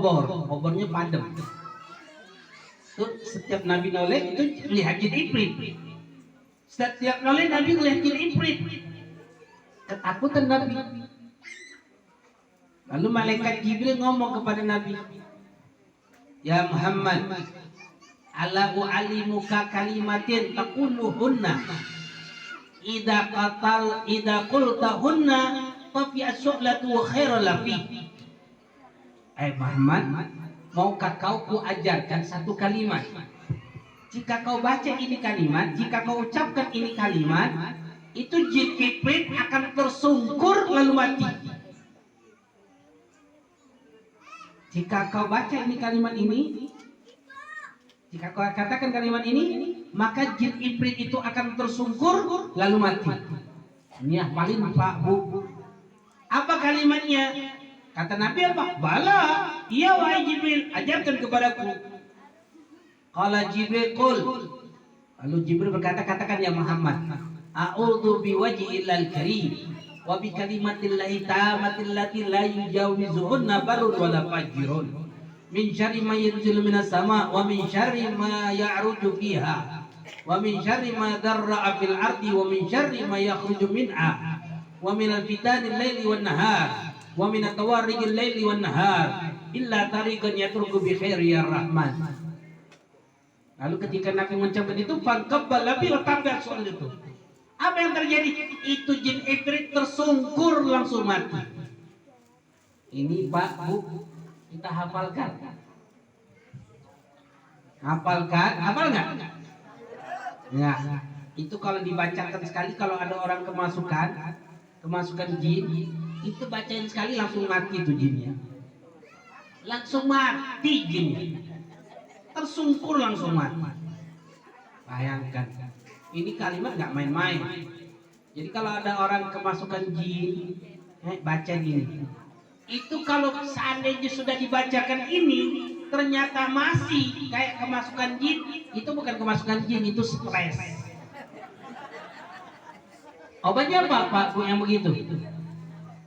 obornya padam. Tuh setiap Nabi noleh itu lihat jin Ifrit. Setiap noleh Nabi lihat jin Ifrit. Ketakutan Nabi. Lalu malaikat Jibril ngomong kepada Nabi, ya Muhammad, ala u'allimuka kalimatin taquluhunna idza qultahunna fa fi as-su'latu wa khairul lafi. Muhammad, maukah kau kuajarkan satu kalimat? Jika kau baca ini kalimat, jika kau ucapkan ini kalimat, itu jin Ifrit akan tersungkur lalu mati. Jika kau baca ini kalimat ini, jika kau katakan kalimat ini, maka jin Ifrit itu akan tersungkur lalu mati. Ini hafalin Pak Bu. Apa kalimatnya? Kata Nabi apa? Bala, iya wahai Jibril, ajarkan kepadaku. Qala Jibril qul. Lalu Jibril berkata, katakan ya Muhammad, a'udzu biwajhillahil karim wa bi kalimatillahi taammatil lati la yujawizuhunna barrun wa la fajirun min syarri ma yanzilu minas sama wa min syarri ma ya'ruju fiha wa min syarri ma darra'a fil ardi wa min syarri ma yakhruju minha wa min al-fitanil laili wan nahar wa min atawarrijil laili wan nahar illa tariqan yatruku bi khairi ya rahman. Lalu ketika Nabi mengucapkan itu, fangkabbal Nabi letakkan soal itu. Apa yang terjadi? Itu jin Ifrit tersungkur langsung mati. Ini Pak Bu, kita hafalkan. Hafalkan, hafal nggak? Ya, itu kalau dibacakan sekali, kalau ada orang kemasukan jin, itu bacain sekali langsung mati itu jinnya. Langsung mati jinnya. Tersungkur langsung mati. Bayangkan, ini kalimat nggak main-main. Jadi kalau ada orang kemasukan jin, baca gini. Itu kalau seandainya sudah dibacakan ini, ternyata masih kayak kemasukan jin, itu bukan kemasukan jin, itu stres. Obatnya apa Pak Bu yang begitu?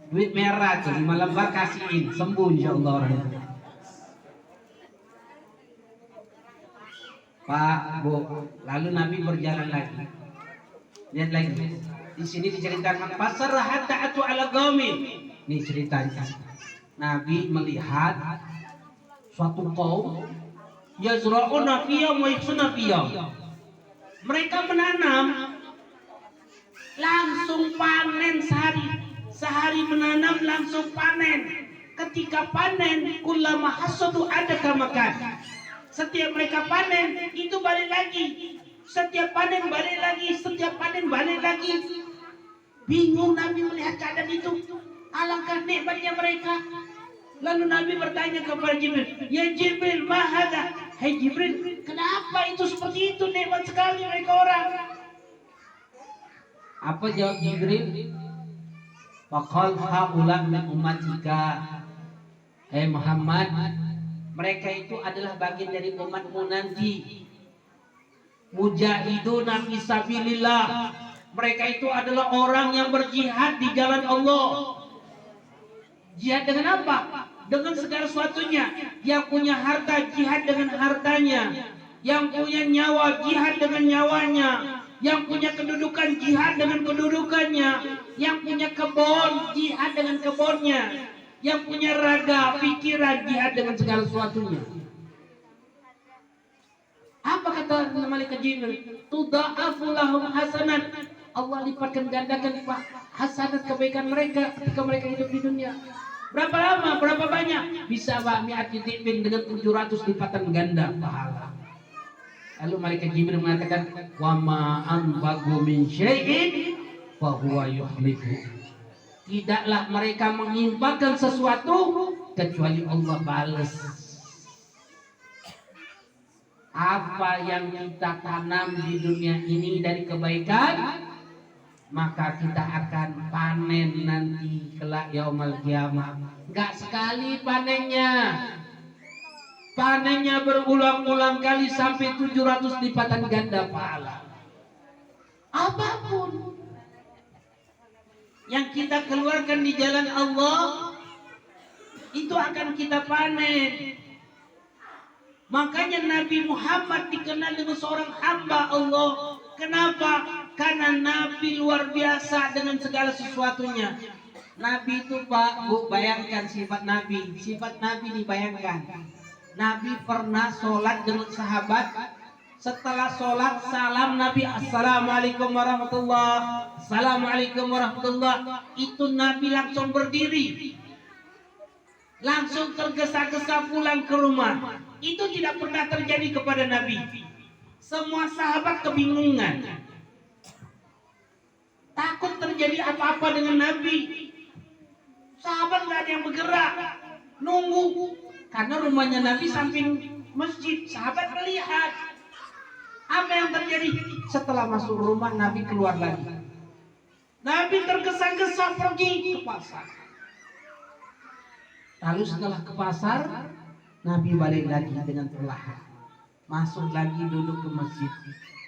Duit merah tuh 5 lembar kasihin, sembuh insyaallah orang itu. Pak Bu, lalu Nabi berjalan lagi. Lihat lagi. Di sini diceritakan pasarah ta'atu ala qaumin. Ini ceritanya. Nabi melihat suatu kaum yazra'una fiyam wa yahsuna fiyam. Mereka menanam langsung panen sehari menanam langsung panen. Ketika panen kullama hasadu ada kamakan. Setiap mereka panen itu balik lagi. Setiap panen balik lagi, setiap panen balik lagi. Bingung Nabi melihat keadaan itu. Alangkah nikmatnya mereka. Lalu Nabi bertanya kepada Jibril, ya Jibril, mahada? Hai Jibril, kenapa itu seperti itu, nikmat sekali mereka orang? Apa jawab Jibril? Faqal haula min ummatika. Hai Muhammad, mereka itu adalah bagian dari umatmu nanti. Mujahiduna fisabilillah. Mereka itu adalah orang yang berjihad di jalan Allah. Jihad dengan apa? Dengan segala sesuatunya. Yang punya harta jihad dengan hartanya. Yang punya nyawa jihad dengan nyawanya. Yang punya kedudukan jihad dengan kedudukannya. Yang punya kebun jihad dengan kebunnya. Yang punya raga, pikiran, jihad dengan segala sesuatunya. Apa kata malaikat Jibril? Tudha'afu lahum hasanat. Allah lipatkan gandakan hasanat kebaikan mereka ketika mereka hidup di dunia. Berapa lama? Berapa banyak? Bisa mi'ati dhifin dengan 700 lipatan ganda pahala. Lalu malaikat Jibril mengatakan, wa ma anfaqu min syai'in fa huwa yukhlifu. Tidaklah mereka menginfakkan sesuatu kecuali Allah balas. Apa yang kita tanam di dunia ini dari kebaikan, maka kita akan panen nanti kelak yaumul kiamah. Enggak sekali panennya. Panennya berulang-ulang kali sampai 700 lipatan ganda pahala. Apapun yang kita keluarkan di jalan Allah, itu akan kita panen. Makanya Nabi Muhammad dikenal dengan seorang hamba Allah. Kenapa? Karena Nabi luar biasa dengan segala sesuatunya. Nabi itu Pak, Bu, bayangkan sifat Nabi. Sifat Nabi dibayangkan. Nabi pernah sholat dengan sahabat. Setelah sholat, salam Nabi, Assalamualaikum warahmatullah. Assalamualaikum warahmatullah. Itu Nabi langsung berdiri, langsung tergesa-gesa pulang ke rumah. Itu tidak pernah terjadi kepada Nabi. Semua sahabat kebingungan, takut terjadi apa-apa dengan Nabi. Sahabat gak ada yang bergerak, nunggu. Karena rumahnya Nabi samping masjid. Sahabat melihat apa yang terjadi. Setelah masuk rumah, Nabi keluar lagi. Nabi tergesa-gesa pergi ke pasar. Lalu setelah ke pasar, Nabi balik lagi dengan perlahan, masuk lagi duduk ke masjid.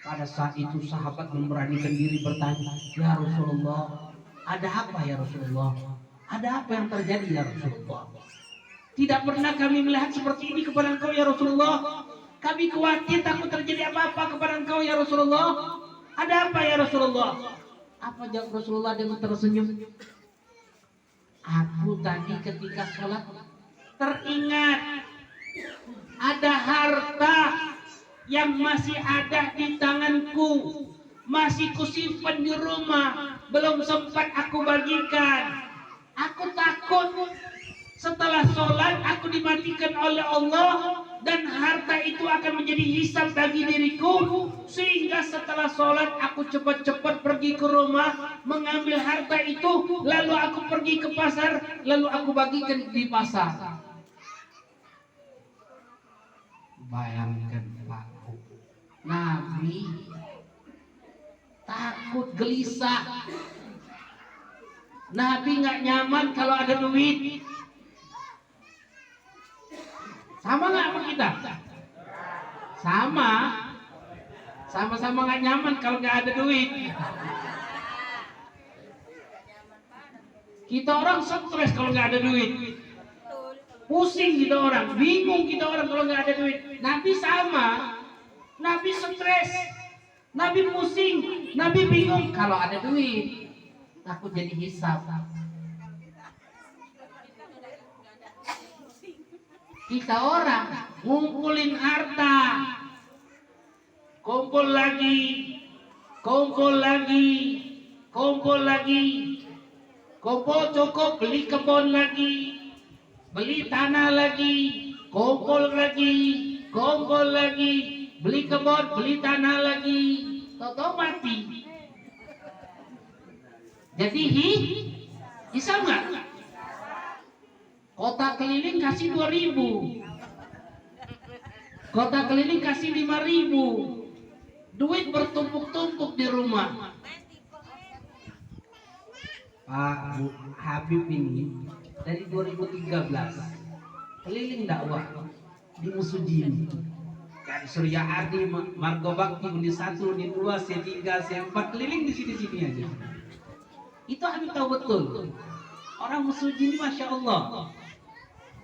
Pada saat itu sahabat memberanikan diri bertanya, "Ya Rasulullah, ada apa ya Rasulullah? Ada apa yang terjadi ya Rasulullah? Tidak pernah kami melihat seperti ini kepada engkau ya Rasulullah. Kami khawatir takut terjadi apa-apa kepada engkau ya Rasulullah. Ada apa ya Rasulullah?" Apa jawab Rasulullah dengan tersenyum? "Aku tadi ketika sholat teringat ada harta yang masih ada di tanganku, masih kusimpan di rumah, belum sempat aku bagikan. Aku takut setelah sholat aku dimatikan oleh Allah dan harta itu akan menjadi hisab bagi diriku, sehingga setelah sholat aku cepat-cepat pergi ke rumah mengambil harta itu, lalu aku pergi ke pasar, lalu aku bagikan di pasar." Bayangkan Pak, Nabi takut, gelisah. Nabi nggak nyaman kalau ada duit. Sama nggak sama kita? Sama. Sama-sama nggak nyaman kalau nggak ada duit. Kita orang stres kalau nggak ada duit. Pusing kita orang, bingung kita orang kalau nggak ada duit. Nabi sama. Nabi stres, Nabi pusing, Nabi bingung kalau ada duit. Takut jadi hisab. Kita orang ngumpulin harta, kumpul lagi, kumpul lagi, kumpul lagi, kumpul cukup beli kebun lagi, beli tanah lagi, kumpul lagi, kumpul lagi, beli kebun, beli tanah lagi, tau-tau mati. Jadi hisab nggak? Kota keliling kasih 2.000, kota keliling kasih 5.000, duit bertumpuk-tumpuk di rumah. Pak Bu Habib ini dari 2013 keliling dakwah di Musujin, dari Surya Adi, Margo Bakti, Uni 1, Uni 2, C3, C4, keliling di sini-sini aja. Itu Habib tahu betul. Orang Musujin ini Masya Allah,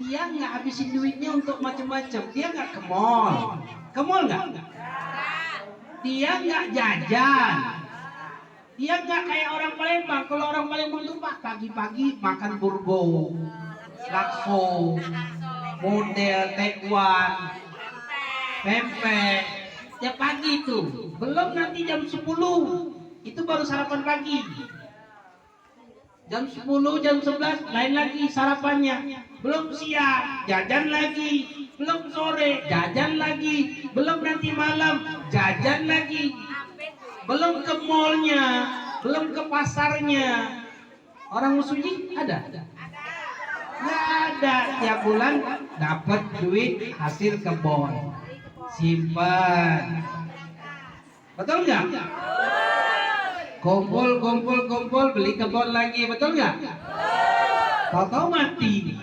dia nggak habisin duitnya untuk macam-macam. Dia nggak ke mall, nggak? Dia nggak jajan. Dia nggak kayak orang Palembang. Kalau orang Palembang tuh Pak pagi-pagi makan burgo, bakso, model, tekwan, pempek. Setiap pagi itu. Belum nanti jam 10. Itu baru sarapan pagi. Jam 10, jam 11 lain lagi sarapannya. Belum siang, jajan lagi. Belum sore, jajan lagi. Belum nanti malam, jajan lagi. Belum ke mallnya, belum ke pasarnya. Orang Musuji ada? Nggak ada. Tiap bulan dapat duit hasil kebon. simpan. Betul nggak? Kumpul beli kebun lagi, betul nggak? Tahu-tahu mati,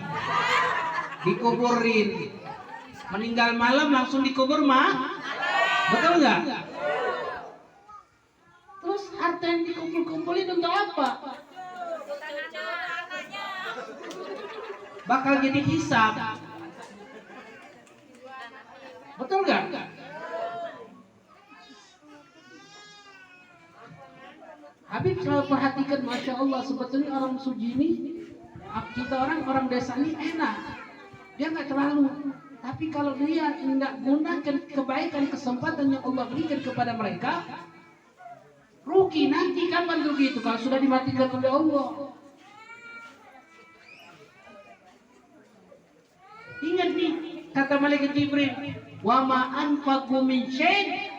dikuburin. Meninggal malam langsung dikubur betul nggak? Terus harta yang dikumpulin untuk apa? Bakal jadi hisab, betul nggak? Habib selalu perhatikan, masya Allah, sebetulnya orang Suji ini, kita orang desa ini enak, dia nggak terlalu. Tapi kalau dia nggak gunakan kebaikan kesempatan yang Allah berikan kepada mereka, rugi. Nanti kapan rugi itu? Kalau sudah dimatikan oleh Allah. Ingat nih kata malaikat Jibril, wa ma anfaqu min syai'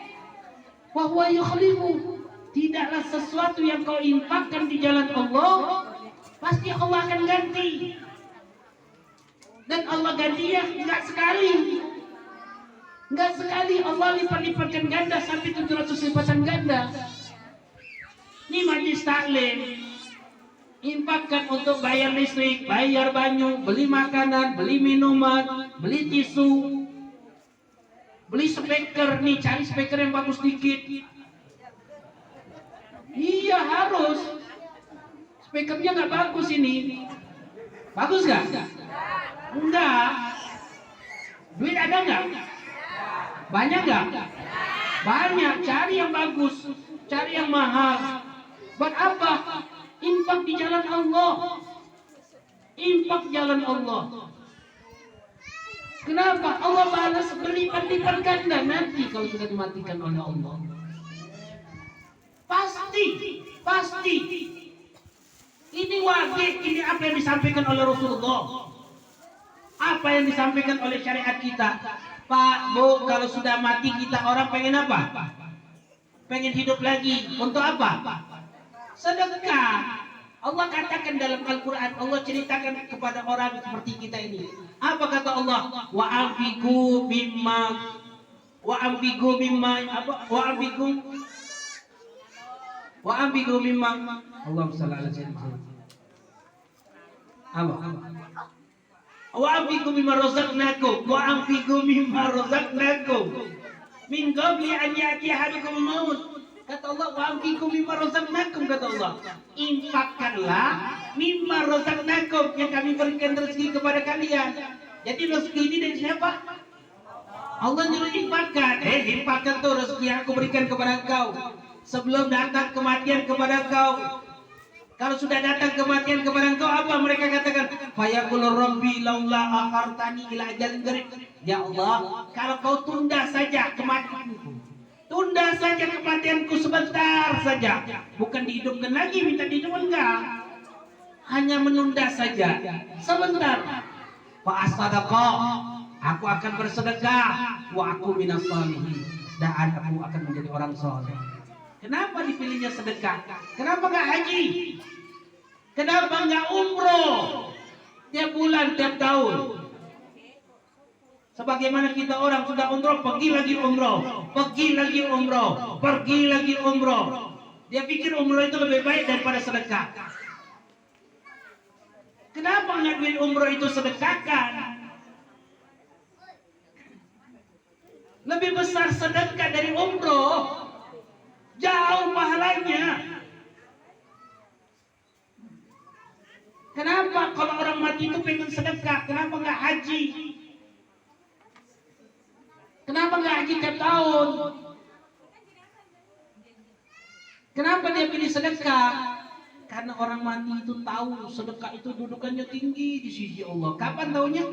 wa huwa yukhlifu. Tidaklah sesuatu yang kau infakkan di jalan Allah, pasti Allah akan ganti. Dan Allah gantinya enggak sekali, Allah lipat-lipatkan ganda sampai 700 lipatan ganda. Ini majlis taklim, infakkan untuk bayar listrik, bayar banyu, beli makanan, beli minuman, beli tisu, beli speaker. Nih cari speaker yang bagus dikit. Iya harus. Speakernya nggak bagus ini. Bagus nggak? Enggak. Duit ada nggak? Banyak nggak? Banyak. Cari yang bagus, cari yang mahal. Buat apa? Infak di jalan Allah. Infak jalan Allah. Kenapa? Allah balas berlipat-lipat ganda nanti kalau sudah dimatikan oleh Allah. Pasti. Ini wajib, ini apa yang disampaikan oleh Rasulullah. Apa yang disampaikan oleh syariat kita. Pak, Bu, kalau sudah mati kita orang pengen apa? Pengen hidup lagi. Untuk apa? Sedekah. Allah katakan dalam Al-Quran, Allah ceritakan kepada orang seperti kita ini. Apa kata Allah? Wa anfiqu mimma Allahumma shalli ala sayyidina. Wa anfiqu mimma razaqnakum min qabli an ya'tiya ahadakumul maut. Kata Allah, wa anfiqu mimma razaqnakum, kata Allah. Infakkanlah mimma razaqnakum, yang kami berikan rezeki kepada kalian. Jadi rezeki ini dari siapa? Allah nyuruh infakkan. Infakkan tuh rezeki yang aku berikan kepada engkau sebelum datang kematian kepada engkau. Kalau sudah datang kematian kepada engkau, apa mereka katakan? Fayaqulu rabbi laula akhartani ila ajalin qarib. Ya Allah, kalau kau tunda saja kematianku, tunda saja kematianku sebentar saja, bukan dihidupkan lagi, minta dihidupkan, enggak, hanya menunda saja sebentar. Fa as-sadaqah, aku akan bersedekah, wa aku minas shalihin, dan aku akan menjadi orang saleh. Kenapa dipilihnya sedekah? Kenapa nggak haji? Kenapa nggak umroh tiap bulan, tiap tahun? Sebagaimana kita orang sudah umroh, pergi lagi umroh, pergi lagi umroh, pergi lagi umroh. Dia pikir umroh itu lebih baik daripada sedekah. Kenapa nggak duit umroh itu sedekahkan? Lebih besar sedekah dari umroh. Jauh pahalanya. Kenapa kalau orang mati itu pengen sedekah? Kenapa nggak haji? Kenapa nggak haji tiap tahun? Kenapa dia pilih sedekah? Karena orang mati itu tahu sedekah itu dudukannya tinggi di sisi Allah. Kapan tahunya?